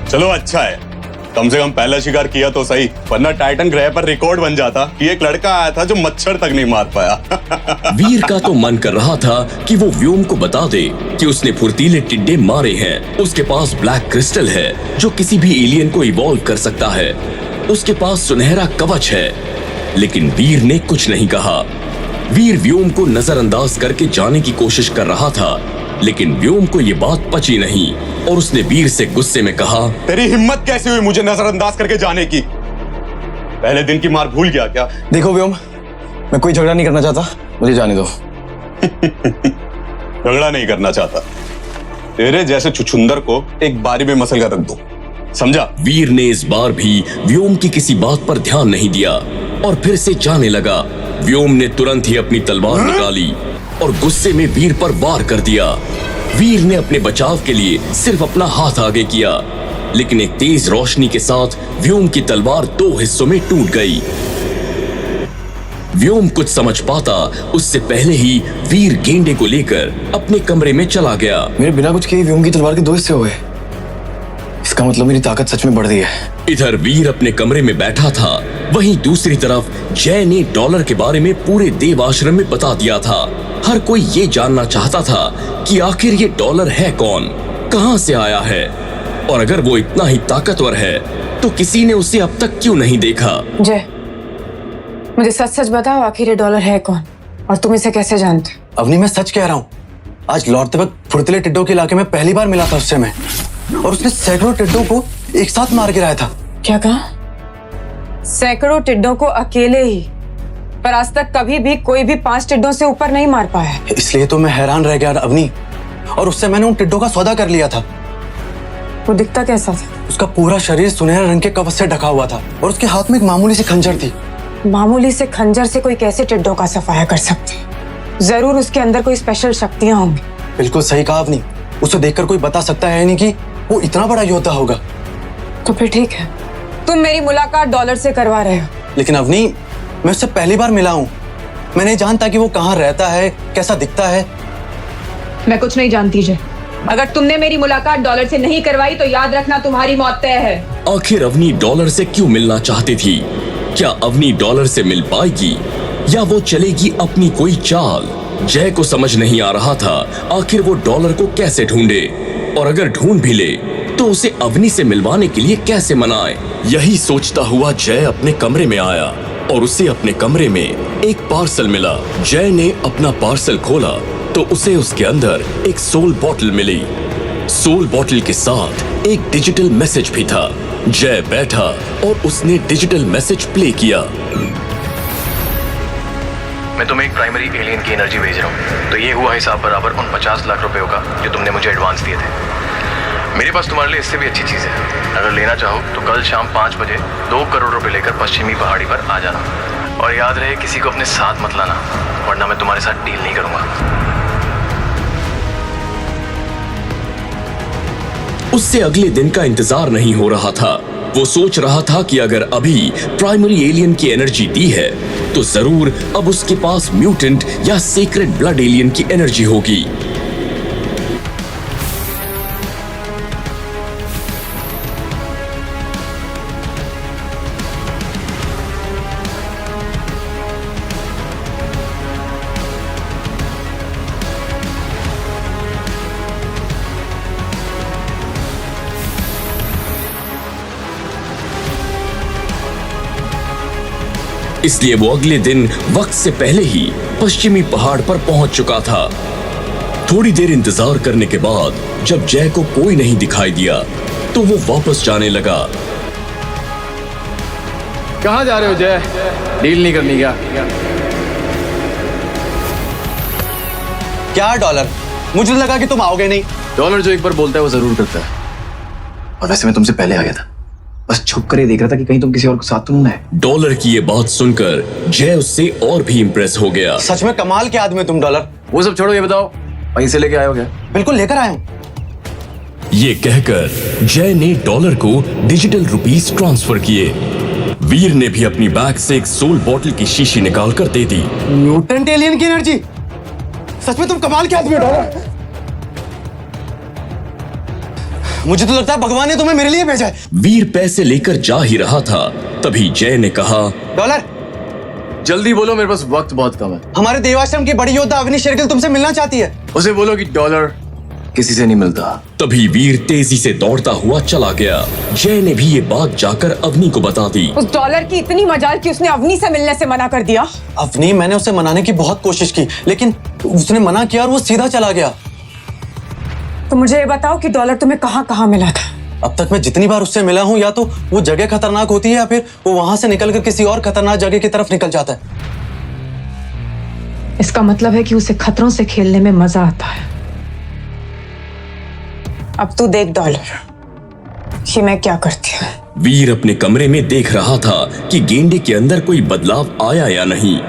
चलो अच्छा है, कम से कम पहला शिकार किया तो सही, वरना टाइटन ग्रह पर रिकॉर्ड बन जाता कि एक लड़का आया था जो मच्छर तक नहीं मार पाया। वीर का तो मन कर रहा था कि वो व्योम को बता दे कि उसने फुर्तीले टिड्डे मारे हैं। उसके पास ब्लैक क्रिस्टल है जो किसी भी एलियन को इवॉल्व कर सकता है। उसके पास सुनहरा कवच है, लेकिन वीर ने कुछ नहीं कहा। वीर व्योम को नजरअंदाज करके जाने की कोशिश कर रहा था, लेकिन व्योम को ये बात पची नहीं, और उसने वीर से गुस्से में कहा, तेरी हिम्मत कैसे हुई मुझे नजरअंदाज करके जाने की? पहले दिन की मार भूल गया क्या? देखो व्योम, मैं कोई झगड़ा नहीं करना चाहता, मुझे जाने दो। झगड़ा नहीं करना चाहता? तेरे जैसे छुछुंदर को एक बारी में मसल कर रख दो, समझा? वीर ने इस बार भी व्योम की किसी बात पर ध्यान नहीं दिया और फिर से जाने लगा। व्योम ने तुरंत ही अपनी तलवार निकाली और गुस्से में वीर पर वार कर दिया। वीर ने अपने बचाव के लिए सिर्फ अपना हाथ आगे किया, लेकिन एक तेज रोशनी के साथ व्योम की तलवार 2 हिस्सों में टूट गई। व्योम कुछ समझ पाता उससे पहले ही वीर गेंडे को लेकर अपने कमरे में चला गया। मेरे बिना कुछ किए व्योम की तलवार के 2 हिस्से हो गए। इसका मतलब मेरी ताकत सच में बढ़ गई है। इधर वीर अपने कमरे में बैठा था, वहीं दूसरी तरफ जय ने डॉलर के बारे में पूरे देव आश्रम में बता दिया था। हर कोई ये जानना चाहता था कि आखिर ये डॉलर है कौन, कहां से आया है, और अगर वो इतना ही ताकतवर है तो किसी ने उसे अब तक क्यों नहीं देखा। जय, मुझे सच सच बताओ, आखिर ये डॉलर है कौन? और तुम इसे कैसे जानते? अवनी मैं सच कह रहा हूँ, आज लौटते वक्त फुर्तीले टिड्डों के इलाके में पहली बार मिला था उससे मैं, और उसने सैकड़ों टिड्डों को एक साथ मार गिराया था। क्या कहा? सैकड़ों टिड्डों को अकेले ही? पर आज तक कभी भी कोई भी 5 टिड्डों से ऊपर नहीं मार पाया। इसलिए तो मैं हैरान रह गया अवनी, और उससे मैंने उन टिड्डों का सौदा कर लिया था। वो दिखता कैसा था? उसका पूरा शरीर सुनहरे रंग के कवच से ढका हुआ था और उसके हाथ में एक मामूली सी खंजर थी। मामूली से खंजर से कोई कैसे टिड्डों का सफाया कर सकते? जरूर उसके अंदर कोई स्पेशल शक्तियां होंगी। बिल्कुल सही कहा अवनी, उसे देखकर कोई बता सकता है नहीं कि वो इतना बड़ा योद्धा होगा। तो फिर ठीक है, तुम मेरी मुलाकात डॉलर से करवा रहे हो। लेकिन अवनी, मैं उससे पहली बार मिला हूँ, मैं नहीं जानता कि वो कहाँ रहता है, कैसा दिखता है। मैं कुछ नहीं जानती जय। अगर तुमने मेरी मुलाकात डॉलर से नहीं करवाई तो याद रखना तुम्हारी मौत तय है। आखिर अवनी डॉलर से क्यों मिलना चाहती थी? क्या अवनी डॉलर से मिल पाएगी या वो चलेगी अपनी कोई चाल? जय को समझ नहीं आ रहा था आखिर वो डॉलर को कैसे ढूंढे, और अगर ढूंढ भी ले तो उसे अवनी से मिलवाने के लिए कैसे मनाए। यही सोचता हुआ जय अपने कमरे में आया और उसे अपने कमरे में एक पार्सल मिला। जय ने अपना पार्सल खोला तो उसे उसके अंदर एक सोल बॉटल मिली। सोल बॉटल के साथ एक डिजिटल मैसेज भी था। जय बैठा और उसने डिजिटल मैसेज प्ले किया। मैं तुम्हें एक प्राइमरी एलियन की एनर्जी भेज रहा हूँ, तो ये हुआ हिसाब बराबर उन 50 लाख रुपयों का जो तुमने मुझे एडवांस दिए थे। मेरे पास तुम्हारे लिए इससे भी अच्छी चीज़ है। अगर लेना चाहो तो कल शाम 5 बजे 2 करोड़ रुपए लेकर पश्चिमी पहाड़ी पर आ जाना, और याद रहे किसी को अपने साथ मत लाना, वरना मैं तुम्हारे साथ डील नहीं करूंगा। उससे अगले दिन का इंतजार नहीं हो रहा था। वो सोच रहा था कि अगर अभी प्राइमरी एलियन की एनर्जी दी है तो जरूर अब उसके पास म्यूटेंट या सीक्रेट ब्लड एलियन की एनर्जी होगी। इसलिए वो अगले दिन वक्त से पहले ही पश्चिमी पहाड़ पर पहुंच चुका था। थोड़ी देर इंतजार करने के बाद जब जय को कोई नहीं दिखाई दिया तो वो वापस जाने लगा। कहाँ जा रहे हो जय? डील नहीं करनी क्या? क्या डॉलर? मुझे लगा कि तुम आओगे नहीं। डॉलर जो एक बार बोलता है वो जरूर करता है, और वैसे मैं तुमसे पहले आ गया था, बस छुप कर ही देख रहा था कि कहीं तुम किसी और को साथ तो नहीं है। डॉलर की ये बात सुनकर जय उससे और भी इंप्रेस हो गया। सच में कमाल के आदमी तुम डॉलर। वो सब छोड़ो, ये बताओ पैसे लेके आए हो क्या? बिल्कुल लेकर आया हूँ। ये कहकर जय ने डॉलर को डिजिटल रुपीस ट्रांसफर किए। वीर ने भी अपनी बैग से एक सोल बॉटल की शीशी निकाल कर दे दी। म्यूटेंट एलियन की एनर्जी? सच में तुम कमाल के आदमी हो डॉलर। मुझे तो लगता है भगवान ने तुम्हें मेरे लिए भेजा है। वीर पैसे लेकर जा ही रहा था तभी जय ने कहा, डॉलर जल्दी बोलो, मेरे पास वक्त बहुत कम है। हमारे देवाश्रम की बड़ी योद्धा अवनी शेरगिल तुमसे मिलना चाहती है। उसे बोलो कि डॉलर किसी से नहीं मिलता। तभी वीर तेजी से दौड़ता हुआ चला गया। जय ने भी ये बात जाकर अवनी को बता दी। उस डॉलर की इतनी मजाल कि उसने अवनी से मिलने से मना कर दिया। अवनी, मैंने उसे मनाने की बहुत कोशिश की लेकिन उसने मना किया और वो सीधा चला गया। तो मुझे ये बताओ कि डॉलर तुम्हें कहाँ कहाँ मिला था? अब तक मैं जितनी बार उससे मिला हूँ या तो वो जगह खतरनाक होती है या फिर वो वहां से निकलकर किसी और खतरनाक जगह की तरफ निकल जाता है। इसका मतलब है कि उसे खतरों से खेलने में मजा आता है। अब तू देख डॉलर कि मैं क्या करती हूँ। वीर अपने कमरे में देख रहा था कि गेंडे के अंदर कोई बदलाव आया या नहीं।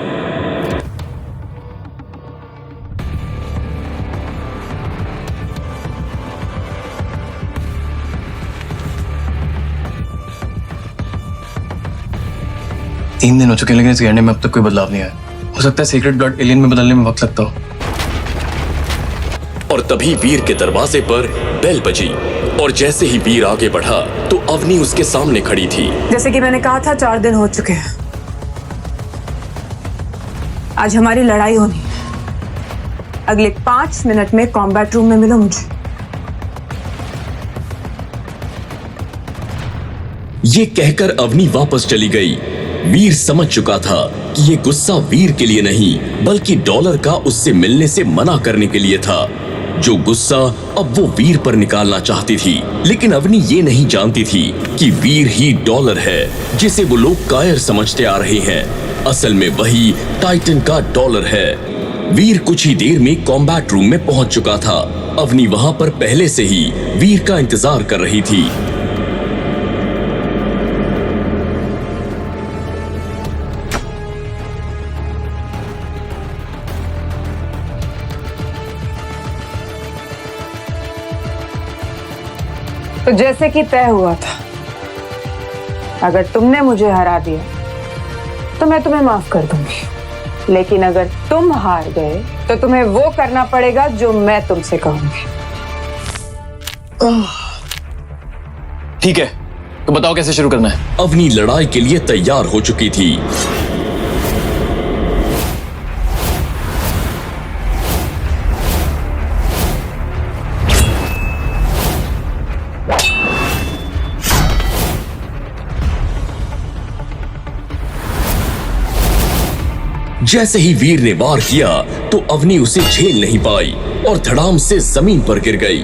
तीन दिन हो चुके हैं लेकिन इस गेंडे में अब तक कोई बदलाव नहीं आया। हो सकता है सीक्रेट ब्लड एलियन में बदलने में वक्त लगता हो। और तभी वीर के दरवाजे पर बेल बजी और जैसे ही वीर आगे बढ़ा तो अवनी उसके सामने खड़ी थी। जैसे कि मैंने कहा था 4 दिन हो चुके हैं। आज हमारी लड़ाई होनी है। अगले 5 मिनट में कॉम्बैट रूम में मिलो मुझे। ये कहकर अवनी वापस चली गई। वीर समझ चुका था कि ये गुस्सा वीर के लिए नहीं बल्कि डॉलर का उससे मिलने से मना करने के लिए था। जो गुस्सा अब वो वीर पर निकालना चाहती थी, लेकिन अवनी ये नहीं जानती थी कि वीर ही डॉलर है जिसे वो लोग कायर समझते आ रहे हैं। असल में वही टाइटन का डॉलर है। वीर कुछ ही देर में कॉम्बैट रूम में पहुंच चुका था। अवनी वहां पर पहले से ही वीर का इंतजार कर रही थी। तो जैसे कि तय हुआ था, अगर तुमने मुझे हरा दिया तो मैं तुम्हें माफ कर दूंगी, लेकिन अगर तुम हार गए तो तुम्हें वो करना पड़ेगा जो मैं तुमसे कहूंगी। ठीक है, तो बताओ कैसे शुरू करना है। अवनी लड़ाई के लिए तैयार हो चुकी थी। जैसे ही वीर ने वार किया तो अवनी उसे झेल नहीं पाई और धड़ाम से जमीन पर गिर गई।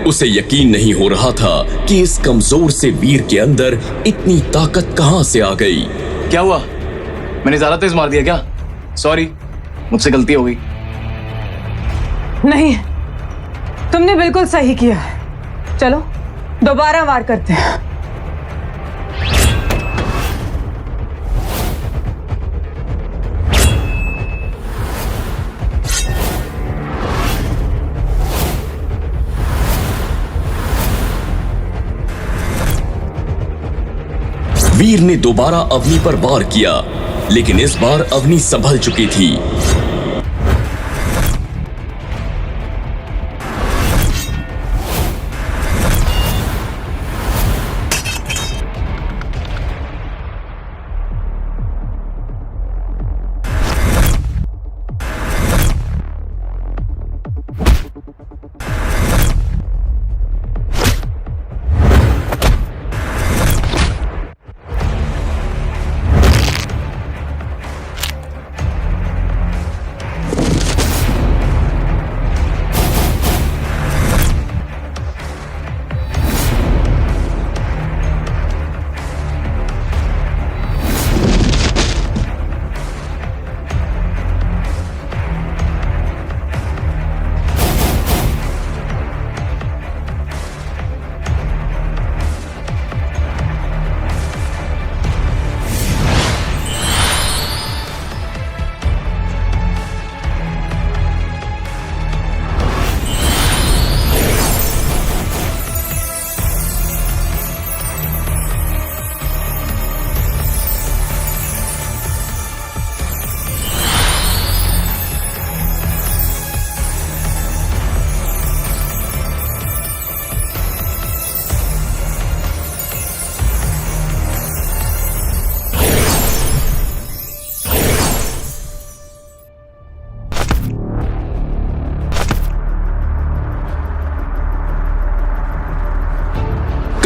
उसे यकीन नहीं हो रहा था कि इस कमजोर से वीर के अंदर इतनी ताकत कहां से आ गई। क्या हुआ? मैंने ज्यादा तेज मार दिया क्या? सॉरी, मुझसे गलती हो गई। नहीं, तुमने बिल्कुल सही किया है। चलो दोबारा वार करते हैं। वीर ने दोबारा अवनी पर वार किया, लेकिन इस बार अवनी संभल चुकी थी।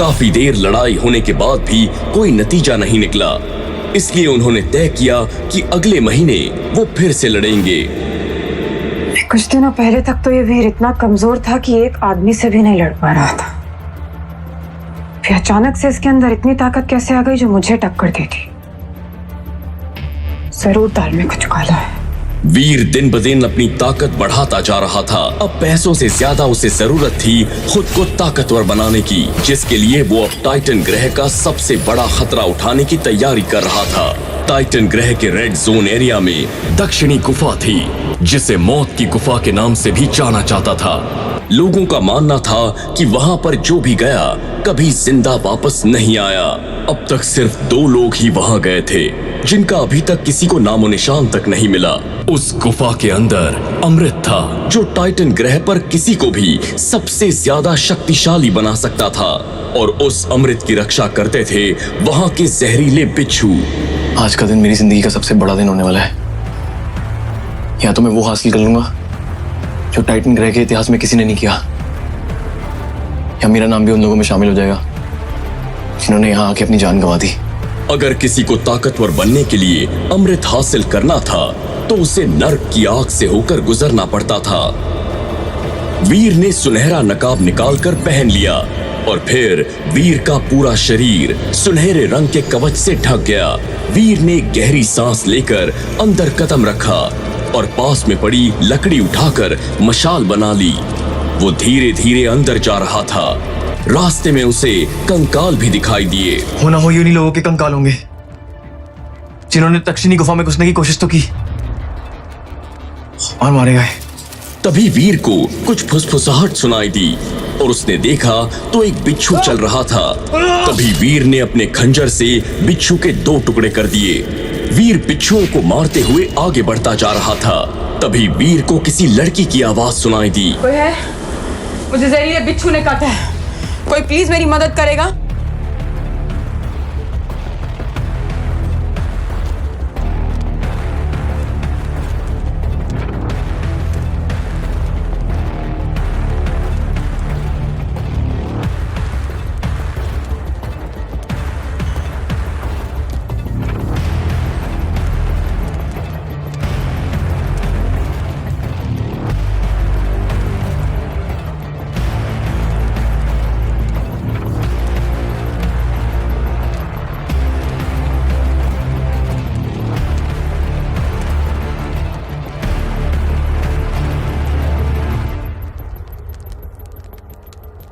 काफी देर लड़ाई होने के बाद भी कोई नतीजा नहीं निकला, इसलिए उन्होंने तय किया कि अगले महीने वो फिर से लड़ेंगे। कुछ दिनों पहले तक तो ये वीर इतना कमजोर था कि एक आदमी से भी नहीं लड़ पा रहा था। फिर अचानक से इसके अंदर इतनी ताकत कैसे आ गई जो मुझे टक्कर देगी? जरूर दाल में कुछ काला है। वीर दिन ब दिन अपनी ताकत बढ़ाता जा रहा था। अब पैसों से ज्यादा उसे जरूरत थी खुद को ताकतवर बनाने की, जिसके लिए वो अब टाइटन ग्रह का सबसे बड़ा खतरा उठाने की तैयारी कर रहा था। टाइटन ग्रह के रेड जोन एरिया में दक्षिणी गुफा थी, जिसे मौत की गुफा के नाम से भी जाना जाता था। लोगों का मानना था कि वहां पर जो भी गया कभी जिंदा वापस नहीं आया। अब तक सिर्फ 2 लोग ही वहां गए थे, जिनका अभी तक किसी को नामो निशान तक नहीं मिला। उस गुफा के अंदर अमृत था, जो टाइटन ग्रह पर किसी को भी सबसे ज्यादा शक्तिशाली बना सकता था, और उस अमृत की रक्षा करते थे वहां के जहरीले बिच्छू। आज का दिन मेरी जिंदगी का सबसे बड़ा दिन होने वाला है। या तो मैं वो हासिल कर लूंगा जो टाइटन ग्रह के इतिहास में किसी ने नहीं किया, या मेरा नाम भी उन लोगों में शामिल हो जाएगा जिन्होंने यहाँ आके अपनी जान गंवा दी। अगर किसी को ताकतवर बनने के लिए अमृत हासिल करना था तो उसे नर्क की आग से होकर गुजरना पड़ता था। वीर ने सुनहरा नकाब निकालकर पहन लिया और फिर वीर का पूरा शरीर सुनहरे रंग के कवच से ढक गया। वीर ने गहरी सांस लेकर अंदर कदम रखा और पास में पड़ी लकड़ी उठाकर मशाल बना ली। वो धीरे धीरे अंदर जा रहा था। रास्ते में उसे कंकाल भी दिखाई दिए। हो ना हो, ये उन्हीं लोगों के कंकाल होंगे जिन्होंने तक्षिणी गुफा में घुसने की कोशिश तो की और मारे गए। तभी वीर को कुछ फुसफुसाहट सुनाई दी और उसने देखा तो एक बिच्छू चल रहा था। तभी वीर ने अपने खंजर से बिच्छू के 2 टुकड़े कर दिए। वीर बिच्छुओं को मारते हुए आगे बढ़ता जा रहा था। तभी वीर को किसी लड़की की आवाज सुनाई दी। कोई है? मुझे जहरीले बिच्छू ने काटा है। कोई प्लीज मेरी मदद करेगा?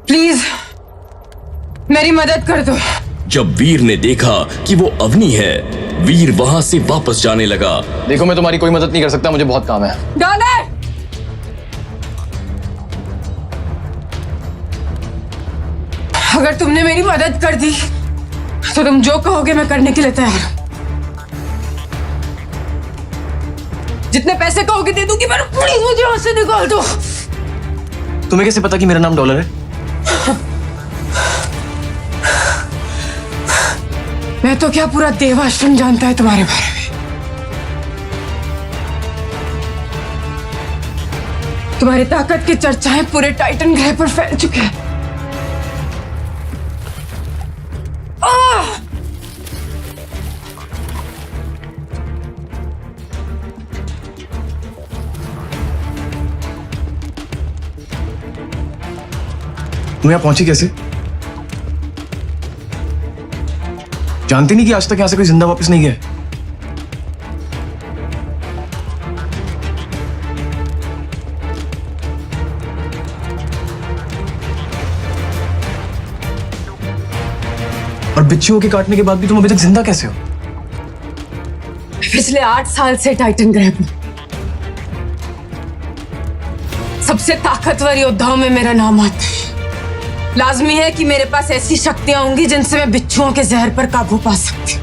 प्लीज मेरी मदद कर दो। जब वीर ने देखा कि वो अवनी है, वीर वहां से वापस जाने लगा। देखो, मैं तुम्हारी कोई मदद नहीं कर सकता, मुझे बहुत काम है। डॉलर! अगर तुमने मेरी मदद कर दी तो तुम जो कहोगे मैं करने के लिए तैयार हूं। जितने पैसे कहोगे दे दूंगी, पर प्लीज मुझे यहां से निकाल दो। तुम्हें कैसे पता कि मेरा नाम डॉलर है? मैं तो क्या पूरा देवाश्रम जानता है तुम्हारे बारे में। तुम्हारी ताकत की चर्चाएं पूरे टाइटन ग्रह पर फैल चुके हैं। तुम यहां पहुंची कैसे? जानती नहीं कि आज तक यहां से कोई जिंदा वापस नहीं गया? और बिच्छुओं के काटने के बाद भी तुम अभी तक जिंदा कैसे हो? पिछले 8 साल से टाइटन ग्रह पर सबसे ताकतवर योद्धाओं में मेरा नाम आता है। लाजमी है कि मेरे पास ऐसी शक्तियां होंगी जिनसे मैं बिच्छुओं के जहर पर काबू पा सकती हूं।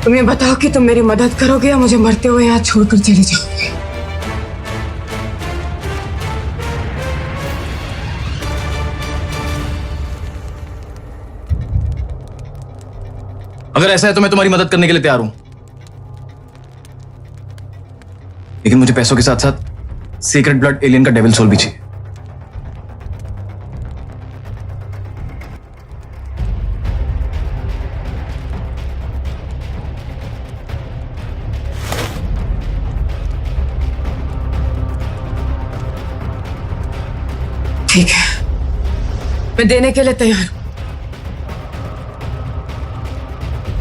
तुम ये बताओ कि तुम मेरी मदद करोगे या मुझे मरते हुए यहां छोड़कर चले जाओगे? अगर ऐसा है तो मैं तुम्हारी मदद करने के लिए तैयार हूं, लेकिन मुझे पैसों के साथ साथ सीक्रेट ब्लड एलियन का डेविल सोल भी चाहिए। ठीक है, मैं देने के लिए तैयार हूं,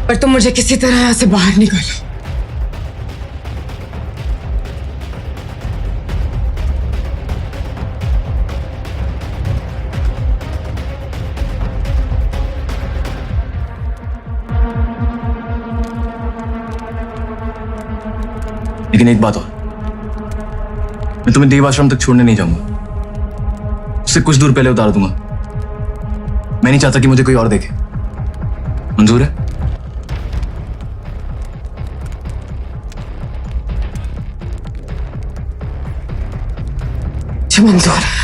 पर तुम मुझे किसी तरह यहां से बाहर निकालो। लेकिन एक बात और, मैं तुम्हें देव आश्रम तक छोड़ने नहीं जाऊंगा। उससे कुछ दूर पहले उतार दूंगा। मैं नहीं चाहता कि मुझे कोई और देखे। मंजूर है? मंजूर है।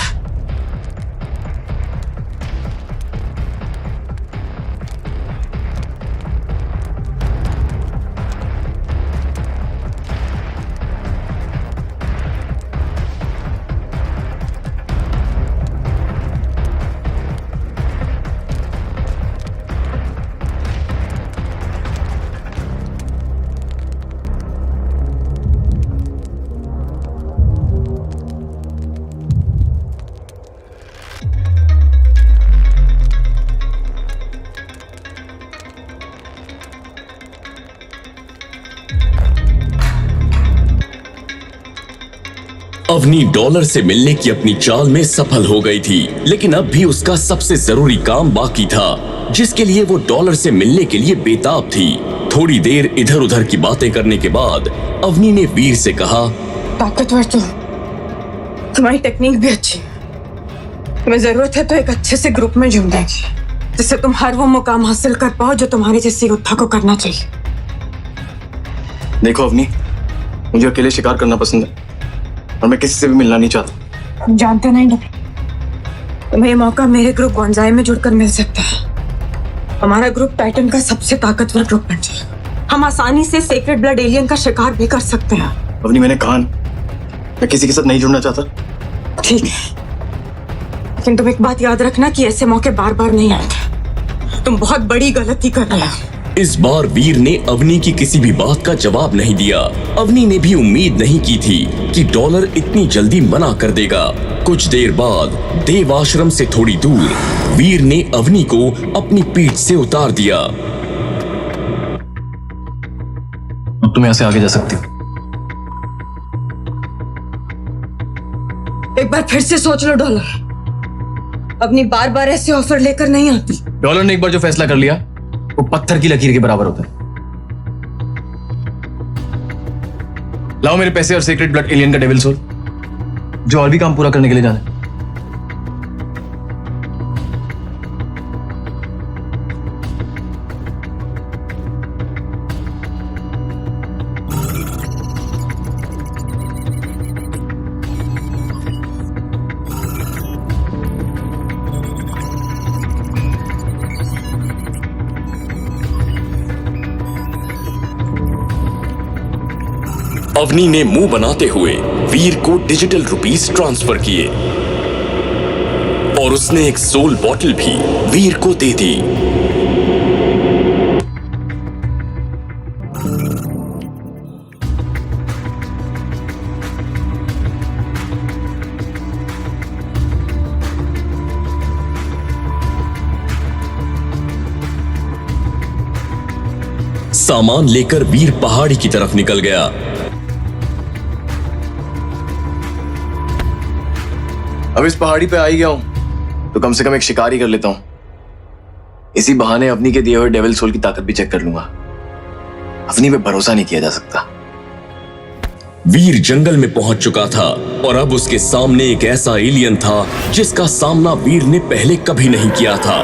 अवनी डॉलर से मिलने की अपनी चाल में सफल हो गई थी, लेकिन अब भी उसका सबसे जरूरी काम बाकी था, जिसके लिए वो डॉलर से मिलने के लिए बेताब थी। थोड़ी देर इधर उधर की बातें करने के बाद अवनी ने वीर से कहा, ताकतवर तो तुम्हारी टेक्निक भी अच्छी है। तुम्हें जरूरत है तो एक अच्छे से ग्रुप में जुड़ देगी, जिससे तुम हर वो मुकाम हासिल कर पाओ जो तुम्हारी जैसी योद्धा को करना चाहिए। देखो अवनी, मुझे अकेले शिकार करना पसंद है और मैं किसी से भी मिलना नहीं चाहता। तुम जानते नहीं डबी, तुम्हें ये मौका मेरे ग्रुप गोंजाई में जुड़कर मिल सकता है। हमारा ग्रुप टाइटन का सबसे ताकतवर ग्रुप बन जाएगा। हम आसानी से सेक्रेड ब्लड एलियन का शिकार भी कर सकते हैं। अवनी, मैंने कहा मैं किसी के साथ नहीं जुड़ना चाहता। ठीक है, लेकिन तुम एक बात याद रखना कि ऐसे मौके बार बार नहीं आते। तुम बहुत बड़ी गलती कर रहे हो। इस बार वीर ने अवनी की किसी भी बात का जवाब नहीं दिया। अवनी ने भी उम्मीद नहीं की थी कि डॉलर इतनी जल्दी मना कर देगा। कुछ देर बाद देव आश्रम से थोड़ी दूर वीर ने अवनी को अपनी पीठ से उतार दिया। अब तुम यहाँ से आगे जा सकती हो। एक बार फिर से सोच लो डॉलर, अपनी बार बार ऐसे ऑफर लेकर नहीं आती। डॉलर ने एक बार जो फैसला कर लिया वो पत्थर की लकीर के बराबर होता है। लाओ मेरे पैसे और सीक्रेट ब्लड एलियन का डेविल सोल, जो और भी काम पूरा करने के लिए जाना है। अवनी ने मुंह बनाते हुए वीर को डिजिटल रुपीस ट्रांसफर किए और उसने एक सोल बॉटल भी वीर को दे दी। सामान लेकर वीर पहाड़ी की तरफ निकल गया। अब इस पहाड़ी पे आ ही गया हूं तो कम से कम एक शिकारी कर लेता हूं। इसी बहाने अवनी के दिए हुए डेविल सोल की ताकत भी चेक कर लूंगा। अवनी पे भरोसा नहीं किया जा सकता। वीर जंगल में पहुंच चुका था और अब उसके सामने एक ऐसा एलियन था जिसका सामना वीर ने पहले कभी नहीं किया था।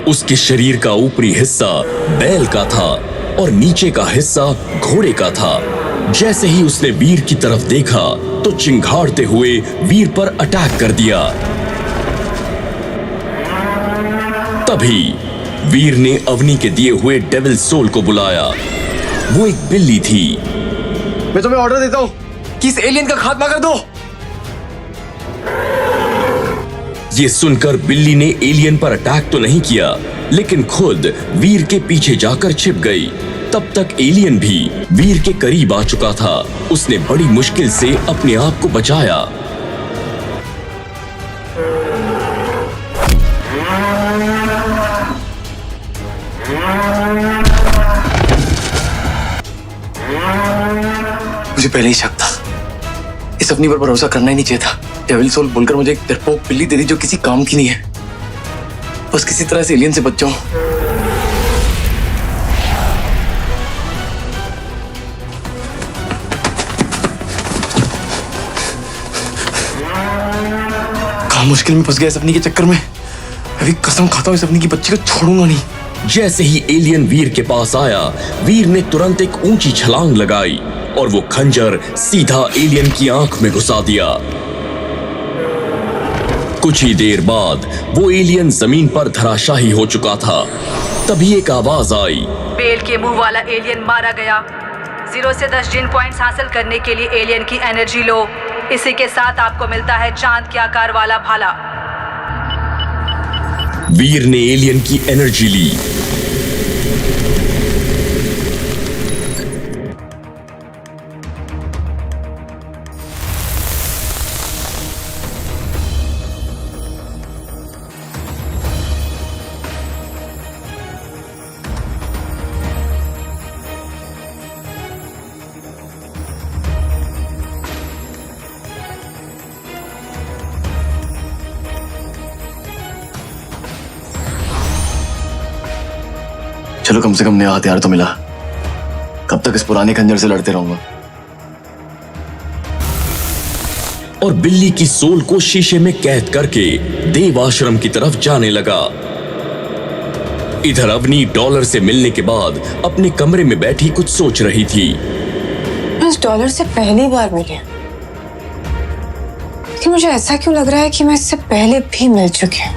उसके शरीर का ऊपरी हिस्सा बैल का था और नीचे का हिस्सा घोड़े का था। जैसे ही उसने वीर की तरफ देखा तो चिंघाड़ते हुए वीर पर अटैक कर दिया। तभी वीर ने अवनी के दिए हुए डेविल सोल को बुलाया। वो एक बिल्ली थी। मैं तुम्हें ऑर्डर देता हूं कि इस एलियन का खात्मा कर दो। ये सुनकर बिल्ली ने एलियन पर अटैक तो नहीं किया, लेकिन खुद वीर के पीछे जाकर छिप गई। तब तक एलियन भी वीर के करीब आ चुका था। उसने बड़ी मुश्किल से अपने आप को बचाया। मुझे पहले ही शक था। इस अपनी पर भरोसा करना ही नहीं चाहिए था। डेविल सोल बोलकर मुझे एक डरपोक बिल्ली दे दी जो किसी काम की नहीं है। बस किसी तरह से एलियन से बच जाऊं। मुश्किल में फंस गया इस अपनी के चक्कर में। अभी कसम खाता हूं इस अपनी की बच्ची को छोड़ूंगा नहीं। जैसे ही एलियन वीर के पास आया, वीर ने तुरंत एक ऊंची छलांग लगाई और वो खंजर सीधा एलियन की आंख में घुसा दिया। कुछ ही देर बाद वो एलियन जमीन पर धराशाही हो चुका था। तभी एक आवाज आई, बेल के मुंह वाला एलियन मारा गया। 0 से 10 जिन पॉइंट्स हासिल करने के लिए एलियन की एनर्जी लो। इसी के साथ आपको मिलता है चांद के आकार वाला भाला। वीर ने एलियन की एनर्जी ली। चलो कम से कम नया हथियार तो मिला। कब तक इस पुराने खंजर से लड़ते रहूंगा? और बिल्ली की सोल को शीशे में कैद करके देव आश्रम की तरफ जाने लगा। इधर अवनी डॉलर से मिलने के बाद अपने कमरे में बैठी कुछ सोच रही थी। इस डॉलर से पहली बार मिली, लेकिन मुझे ऐसा क्यों लग रहा है कि मैं इससे पहले भी मिल चुकी हूँ।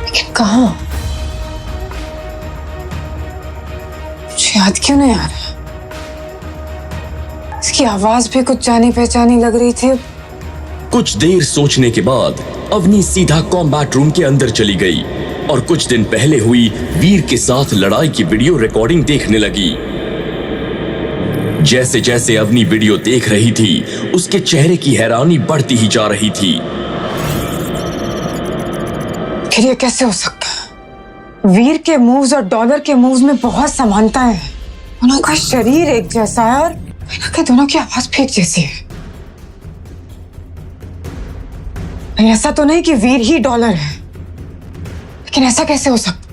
लेकिन कहाँ? मुझे याद क्यों नहीं आ रहा। इसकी आवाज भी कुछ जानी पहचानी लग रही थी। कुछ देर सोचने के बाद अवनी सीधा कॉम्बैट रूम के अंदर चली गई और कुछ दिन पहले हुई वीर के साथ लड़ाई की वीडियो रिकॉर्डिंग देखने लगी। जैसे जैसे अवनी वीडियो देख रही थी, उसके चेहरे की हैरानी बढ़ती ही जा रही थी। फिर ये कैसे हो सकता है? वीर के मूव्स और डॉलर के मूव्स में बहुत समानताएं हैं। दोनों का शरीर एक जैसा है और दोनों की आवाज भी एक जैसी है। ऐसा तो नहीं कि वीर ही डॉलर है, लेकिन ऐसा कैसे हो सकता?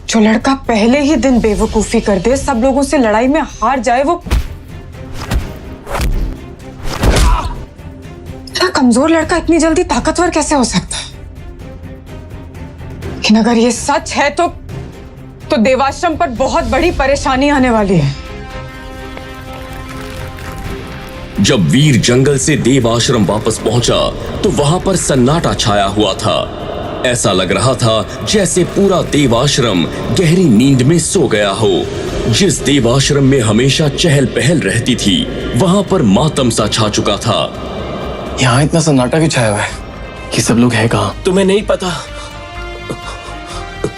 जो लड़का पहले ही दिन बेवकूफी कर दे, सब लोगों से लड़ाई में हार जाए, वो इतना कमजोर लड़का इतनी जल्दी ताकतवर कैसे हो सकता? लेकिन अगर ये सच है तो देवाश्रम पर बहुत बड़ी परेशानी आने वाली है। जब वीर जंगल से देव आश्रम वापस पहुंचा तो वहां पर सन्नाटा छाया हुआ था। ऐसा लग रहा था जैसे पूरा देव आश्रम गहरी नींद में सो गया हो। जिस देव आश्रम में हमेशा चहल पहल रहती थी, वहां पर मातम सा छा चुका था। यहाँ इतना सन्नाटा क्यों छाया हुआ है? कि सब लोग हैं कहाँ? तुम्हें नहीं पता?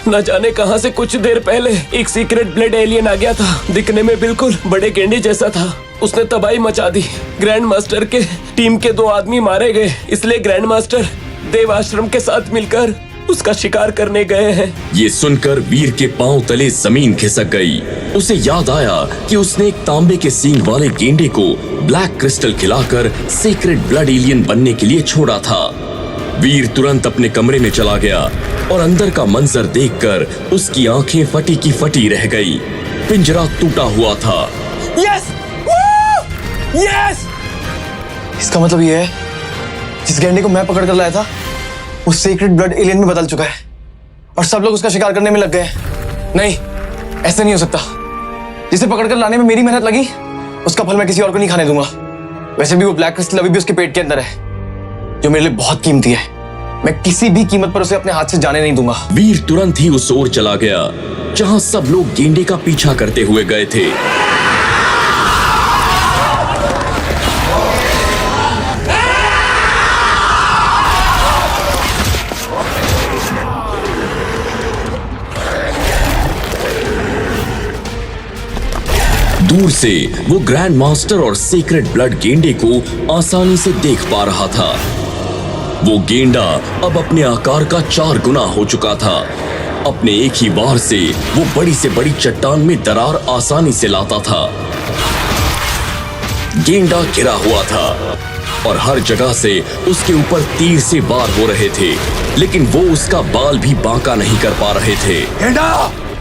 न जाने कहां से कुछ देर पहले एक सीक्रेट ब्लड एलियन आ गया था। दिखने में बिल्कुल बड़े गेंडे जैसा था। उसने तबाही मचा दी। ग्रैंड मास्टर के टीम के 2 आदमी मारे गए, इसलिए ग्रैंड मास्टर देव आश्रम के साथ मिलकर उसका शिकार करने गए हैं। ये सुनकर वीर के पांव तले जमीन खिसक गई। उसे याद आया कि उसने एक तांबे के सींग वाले गेंडे को ब्लैक क्रिस्टल खिलाकर सीक्रेट ब्लड एलियन बनने के लिए छोड़ा था। वीर तुरंत अपने कमरे में चला गया और अंदर का मंजर देखकर उसकी आंखें फटी की फटी रह गई। पिंजरा टूटा हुआ था। यस! यस! इसका मतलब ये है, जिस गेंडे को मैं पकड़ कर लाया था, वो सीक्रेट ब्लड एलियन में बदल चुका है और सब लोग उसका शिकार करने में लग गए। नहीं, ऐसा नहीं हो सकता। जिसे पकड़कर लाने में मेरी मेहनत लगी, उसका फल मैं किसी और को नहीं खाने दूंगा। वैसे भी वो ब्लैक क्रिस्टल अभी भी उसके पेट के अंदर है, जो मेरे लिए बहुत कीमती है। मैं किसी भी कीमत पर उसे अपने हाथ से जाने नहीं दूंगा। वीर तुरंत ही उस ओर चला गया जहां सब लोग गेंडे का पीछा करते हुए गए थे। दूर से वो ग्रैंड मास्टर और सीक्रेट ब्लड गेंडे को आसानी से देख पा रहा था। वो गेंडा अब अपने आकार का 4 गुना हो चुका था। अपने एक ही वार से वो बड़ी से बड़ी चट्टान में दरार आसानी से लाता था। गेंडा घिरा हुआ था और हर जगह से उसके ऊपर तीर से वार हो रहे थे, लेकिन वो उसका बाल भी बांका नहीं कर पा रहे थे। गेंडा,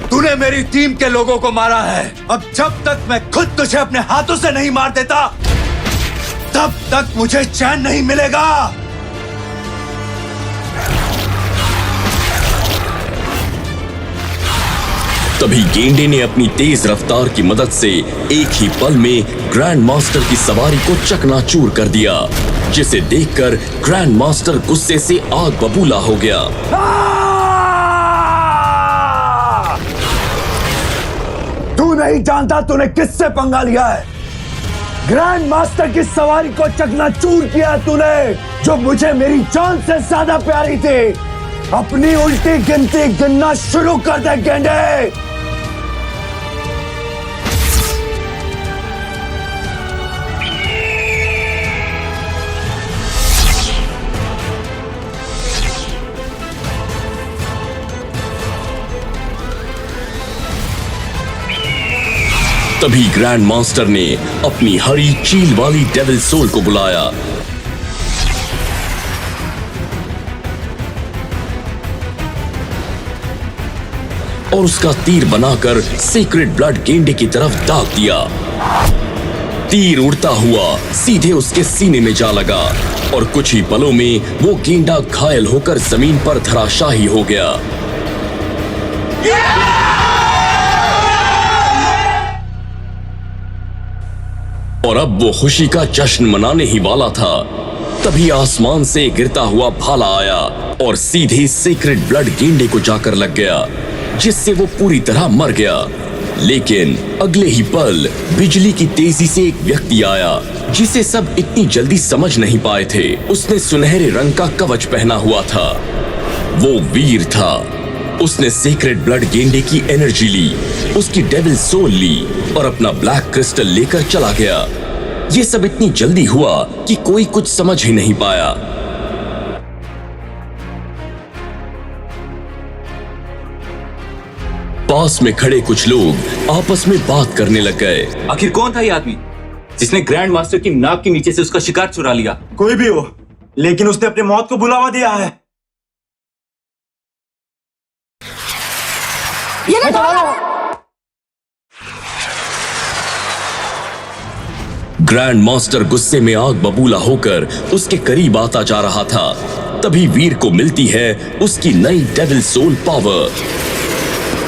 तूने मेरी टीम के लोगों को मारा है। अब जब तक मैं खुद तुझे अपने हाथों से नहीं मार देता, तब तक मुझे चैन नहीं मिलेगा। तभी गेंडे ने अपनी तेज रफ्तार की मदद से एक ही पल में ग्रैंड मास्टर की सवारी को चकनाचूर कर दिया, जिसे देखकर ग्रैंड मास्टर गुस्से से आग बबूला हो गया। तू नहीं जानता तूने किससे पंगा लिया है। ग्रैंड मास्टर की सवारी को चकनाचूर किया तूने, जो मुझे मेरी जान से ज्यादा प्यारी थी। अपनी उल्टी गिनती गिनना शुरू कर दे गेंडे। तभी ग्रैंड मास्टर ने अपनी हरी चील वाली डेविल सोल को बुलाया। और उसका तीर बनाकर सीक्रेट ब्लड गेंडे की तरफ दाग दिया। तीर उड़ता हुआ सीधे उसके सीने में जा लगा और कुछ ही पलों में वो गेंडा घायल होकर जमीन पर धराशायी हो गया। और अब वो खुशी का जश्न मनाने ही वाला था, तभी आसमान से गिरता हुआ भाला आया और सीधे सीक्रेट ब्लड गेंडे को जाकर लग गया, जिससे वो पूरी तरह मर गया। लेकिन अगले ही पल बिजली की तेजी से एक व्यक्ति आया, जिसे सब इतनी जल्दी समझ नहीं पाए थे। उसने सुनहरे रंग का कवच पहना हुआ था। वो वीर था। उसने सीक्रेट ब्लड गेंडे की एनर्जी ली, उसकी डेविल सोल ली और अपना ब्लैक क्रिस्टल लेकर चला गया। ये सब इतनी जल्दी हुआ कि कोई कुछ समझ ही नहीं पाया। पास में खड़े कुछ लोग आपस में बात करने लग गए। आखिर कौन था ये आदमी जिसने ग्रैंड मास्टर की नाक के नीचे से उसका शिकार चुरा लिया? कोई भी हो, लेकिन उसने अपनी मौत को बुलावा दिया है। ग्रैंड मास्टर गुस्से में आग बबूला होकर उसके करीब आता जा रहा था। तभी वीर को मिलती है उसकी नई डेविल सोल पावर।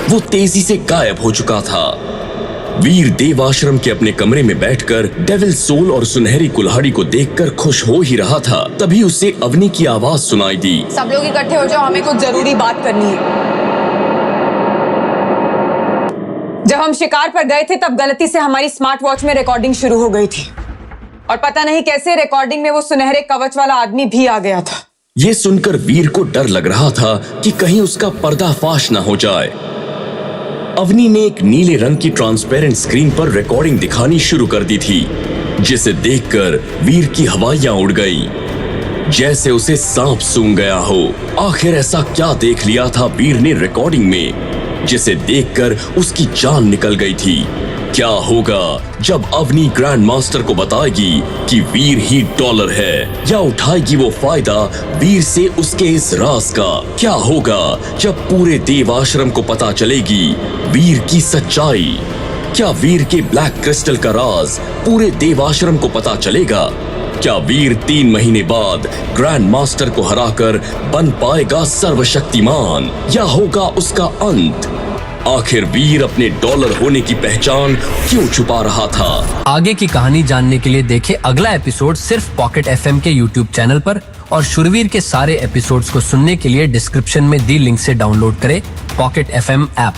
वो तेजी से गायब हो चुका था। वीर देवाश्रम के अपने कमरे में बैठकर डेविल सोल और सुनहरी कुल्हाड़ी को देखकर खुश हो ही रहा था, तभी उसे अवनी की आवाज सुनाई दी। सब लोग इकट्ठे हो जाओ, हमें कुछ जरूरी बात करनी है। जब हम शिकार पर गए थे तब गलती से हमारी स्मार्ट वॉच में रिकॉर्डिंग शुरू हो गई थी और पता नहीं कैसे रिकॉर्डिंग में वो सुनहरे कवच वाला आदमी भी आ गया था। ये सुनकर वीर को डर लग रहा था कि कहीं उसका पर्दाफाश ना हो जाए। अवनी ने एक नीले रंग की ट्रांसपेरेंट स्क्रीन पर रिकॉर्डिंग दिखानी शुरू कर दी थी, जिसे देखकर वीर की हवाइयां उड़ गई, जैसे उसे सांप सूंघ गया हो। आखिर ऐसा क्या देख लिया था वीर ने रिकॉर्डिंग में, जिसे देखकर उसकी जान निकल गई थी। क्या होगा जब अवनी ग्रैंड मास्टर को बताएगी कि वीर ही डॉलर है, या उठाएगी वो फायदा वीर से उसके इस राज का? क्या होगा जब पूरे देवाश्रम को पता चलेगी वीर की सच्चाई? क्या वीर के ब्लैक क्रिस्टल का राज पूरे देवाश्रम को पता चलेगा? क्या वीर 3 महीने बाद ग्रैंड मास्टर को हराकर बन पाएगा सर्वशक्तिमान, या होगा उसका अंत? आखिर वीर अपने डॉलर होने की पहचान क्यों छुपा रहा था? आगे की कहानी जानने के लिए देखें अगला एपिसोड सिर्फ पॉकेट एफएम के यूट्यूब चैनल पर, और शुरवीर के सारे एपिसोड्स को सुनने के लिए डिस्क्रिप्शन में दी लिंक से डाउनलोड करें पॉकेट एफएम ऐप।